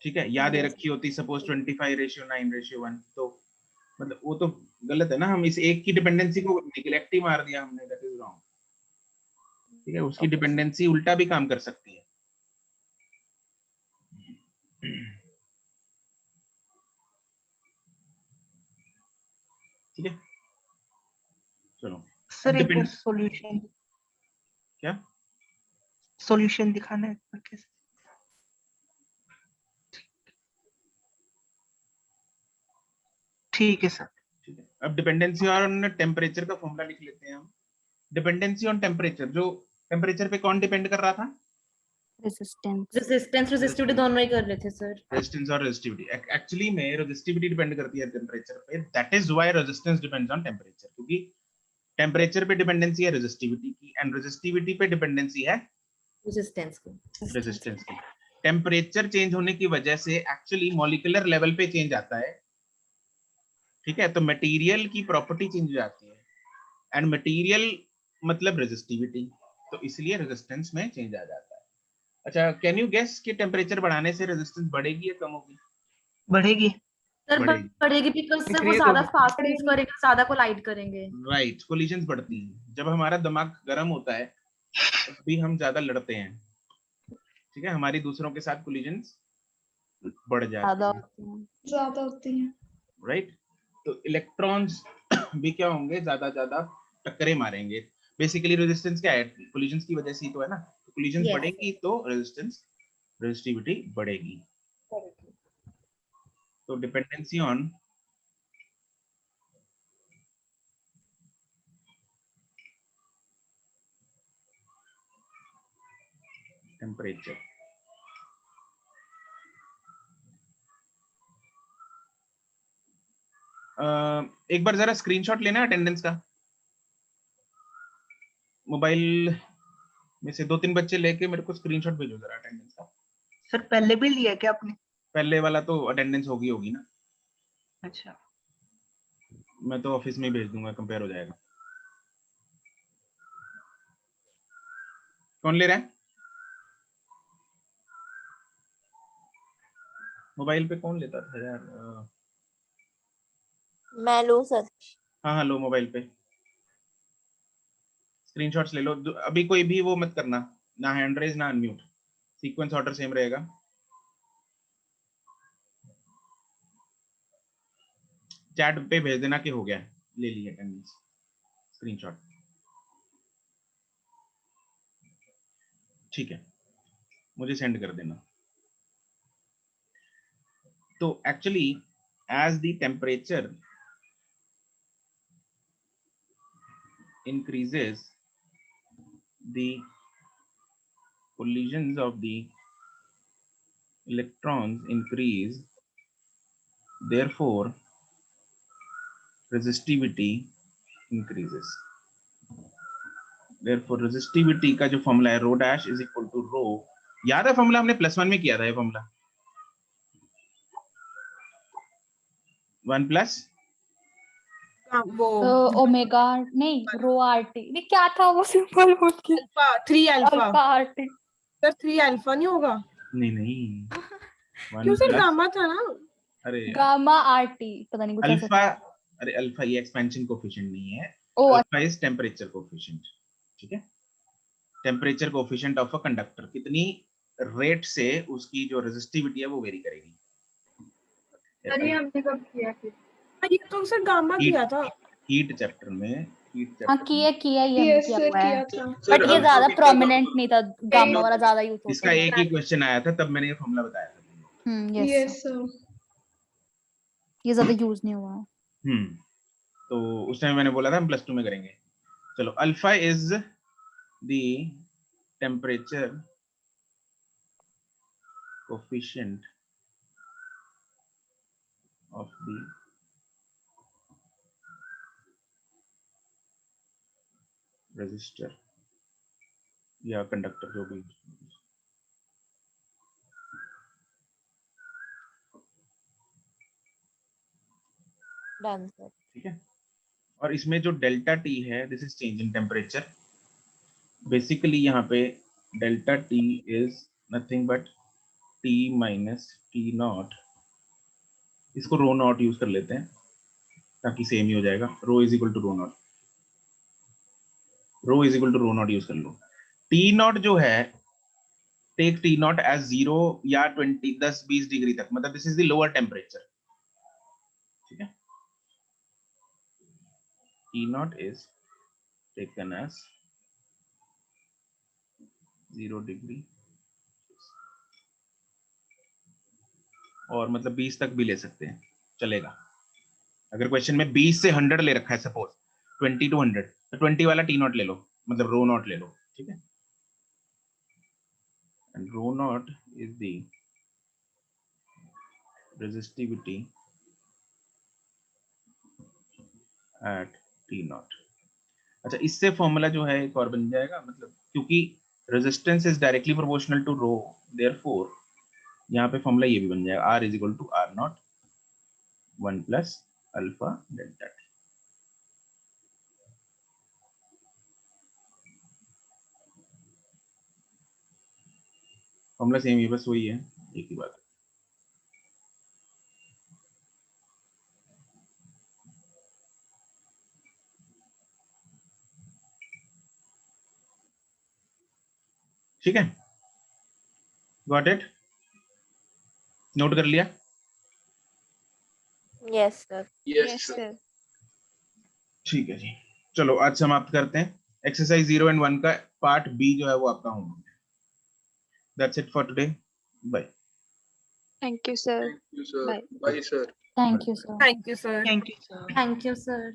ठीक है, या दे रखी होती सपोज 25:9:1, तो मतलब वो तो गलत है ना। हम इस एक की डिपेंडेंसी को निग्लेक्ट ही मार दिया हमने, दैट इज रॉन्ग। ठीक है, उसकी डिपेंडेंसी उल्टा भी काम कर सकती है। ठीक है, चलो सर एक बार सॉल्यूशन, क्या सॉल्यूशन दिखाना है कैसे? ठीक है सर। ठीक है, अब डिपेंडेंसी ऑन टेम्परेचर का फॉर्मूला लिख लेते हैं हम। डिपेंडेंसी ऑन टेम्परेचर, जो टेम्परेचर पे कौन डिपेंड कर रहा था? रेजिस्टिविटी दोनों ही कर रहे थे सर। रेजिस्टेंस और रेजिस्टिविटी। एक्चुअली में रेजिस्टिविटी डिपेंड करती है टेम्परेचर पे, that is why resistance depends on temperature, क्योंकि टेम्परेचर पे डिपेंडेंसी है रेजिस्टिविटी की एंड रेजिस्टिविटी पे डिपेंडेंसी है रेजिस्टेंस की। टेम्परेचर चेंज होने की वजह से एक्चुअली मॉलिक्यूलर लेवल पे चेंज आता है। ठीक है, तो मटेरियल की प्रॉपर्टी चेंज हो जाती है एंड मटेरियल मतलब रेजिस्टिविटी, तो इसलिए रेजिस्टेंस में चेंज आ जाता है। अच्छा, कैन यू गेस कि टेम्परेचर बढ़ाने से रेजिस्टेंस बढ़ेगी या कम होगी? बढ़ेगी सर, बढ़ेगी बिकॉज़ से वो ज्यादा फास्ट मूव करेगा, ज्यादा कोलाइड करेंगे। राइट, कोलिजन्स बढ़ती हैं। जब हमारा दिमाग गर्म होता है तब भी हम ज्यादा लड़ते हैं। ठीक है, हमारी दूसरों के साथ कोलिजन्स बढ़ जाती हैं, ज्यादा होती हैं। राइट। तो इलेक्ट्रॉन्स भी क्या होंगे, ज्यादा टक्करें मारेंगे। बेसिकली रेजिस्टेंस क्या है? कोलिजन्स की वजह से ही तो है ना। तो कोलिजन्स बढ़ेगी तो रेजिस्टिविटी बढ़ेगी। तो डिपेंडेंसी ऑन टेम्परेचर, एक बार जरा स्क्रीनशॉट लेना अटेंडेंस का। मोबाइल में से 2-3 बच्चे लेके मेरे को स्क्रीनशॉट भेजो जरा अटेंडेंस का। सर पहले भी लिया क्या आपने? पहले वाला तो अटेंडेंस होगी ना। अच्छा, मैं तो ऑफिस में भेज दूंगा, कंपेयर हो जाएगा। कौन ले रहा है मोबाइल पे? कौन लेता था यार? मैं लूं सर। हाँ लो मोबाइल पे स्क्रीनशॉट्स ले लो। अभी कोई भी वो मत करना, ना हैंड रेज ना अनम्यूट, सीक्वेंस ऑर्डर सेम रहेगा। चैट पे भेज देना कि हो गया, ले लिया अटेंडेंस स्क्रीनशॉट। ठीक है, मुझे सेंड कर देना। तो actually as the temperature increases, the collisions of the electrons increase, therefore resistivity increases। therefore resistivity का जो फॉर्मूला है rho dash is equal to rho, याद है फॉर्मूला? हमने +1 में किया था ये फॉर्मूला, 1 प्लस वो ओमेगा नहीं रो आरटी, नहीं क्या था वो सिंपल बोल के? Alpha 3 alpha alpha RT. Sir 3 alpha नहीं होगा? नहीं क्यों सर गामा था ना? अरे गामा आरटी पता नहीं कुछ ऐसा अल्फा, अरे अल्फा ये एक्सपेंशन कोफिशिएंट नहीं है, ओ अल्फा इज टेम्परेचर कोफिशिएंट, ठीक है। Temperature coefficient of a conductor, कितनी रेट से उसकी जो रेजिस्टिविटी है वो वेरी करेगी। अरे हमने कब किया फिर? ये तो सर गामा किया था हीट चैप्टर में, हीट हाँ चैप्टर में किया ये यस किया सर हुआ है, किया था। बट ये ज्यादा प्रोमिनेंट नहीं था, गामा वाला ज्यादा यूज होता इसका है। एक ही क्वेश्चन आया था, तब मैंने ये फॉर्मूला बताया था। Yes yes sir. ये ज्यादा यूज नहीं हुआ है। तो उस टाइम मैंने बोला था हम +2 में करेंगे। चलो, alpha is the temperature coefficient of the resistor या कंडक्टर, जो भी डन सर। ठीक है। और इसमें जो डेल्टा टी है, this is change in temperature. Basically यहाँ पे delta T is nothing but T minus T naught, इसको रो नॉट यूज कर लेते हैं ताकि सेम ही हो जाएगा। Rho is equal to rho naught, rho is equal to rho naught use कर लो। टी नॉट जो है, टेक टी नॉट एज 0 या 20 10-20 डिग्री तक, मतलब this is the lower temperature, ठीक है। T naught is taken as 0 degree, और मतलब 20 तक भी ले सकते हैं, चलेगा। अगर क्वेश्चन में 20 से 100 ले रखा है, सपोज 20 to 100, तो 20 वाला टी नॉट ले लो, मतलब रो नॉट ले लो, ठीक है। And rho naught is the resistivity at T naught. अच्छा, इससे फॉर्मूला जो है एक और बन जाएगा, मतलब क्योंकि resistance is directly proportional to rho, therefore यहाँ पे फॉर्मूला ये भी बन जाएगा, R is equal to R naught 1 plus alpha delta T. Formula same ही, बस वही है, एक ही बात है। ठीक है, गॉट इट, नोट कर लिया? Yes sir. Yes sir. ठीक है जी, चलो आज समाप्त करते हैं। एक्सरसाइज 0 and 1 का पार्ट बी जो है वो आपका होमवर्क है। That's it for today, bye. Thank you sir. Thank you, sir. Bye. Bye, sir. Thank you sir. Thank you sir. Thank you, sir. Thank you sir.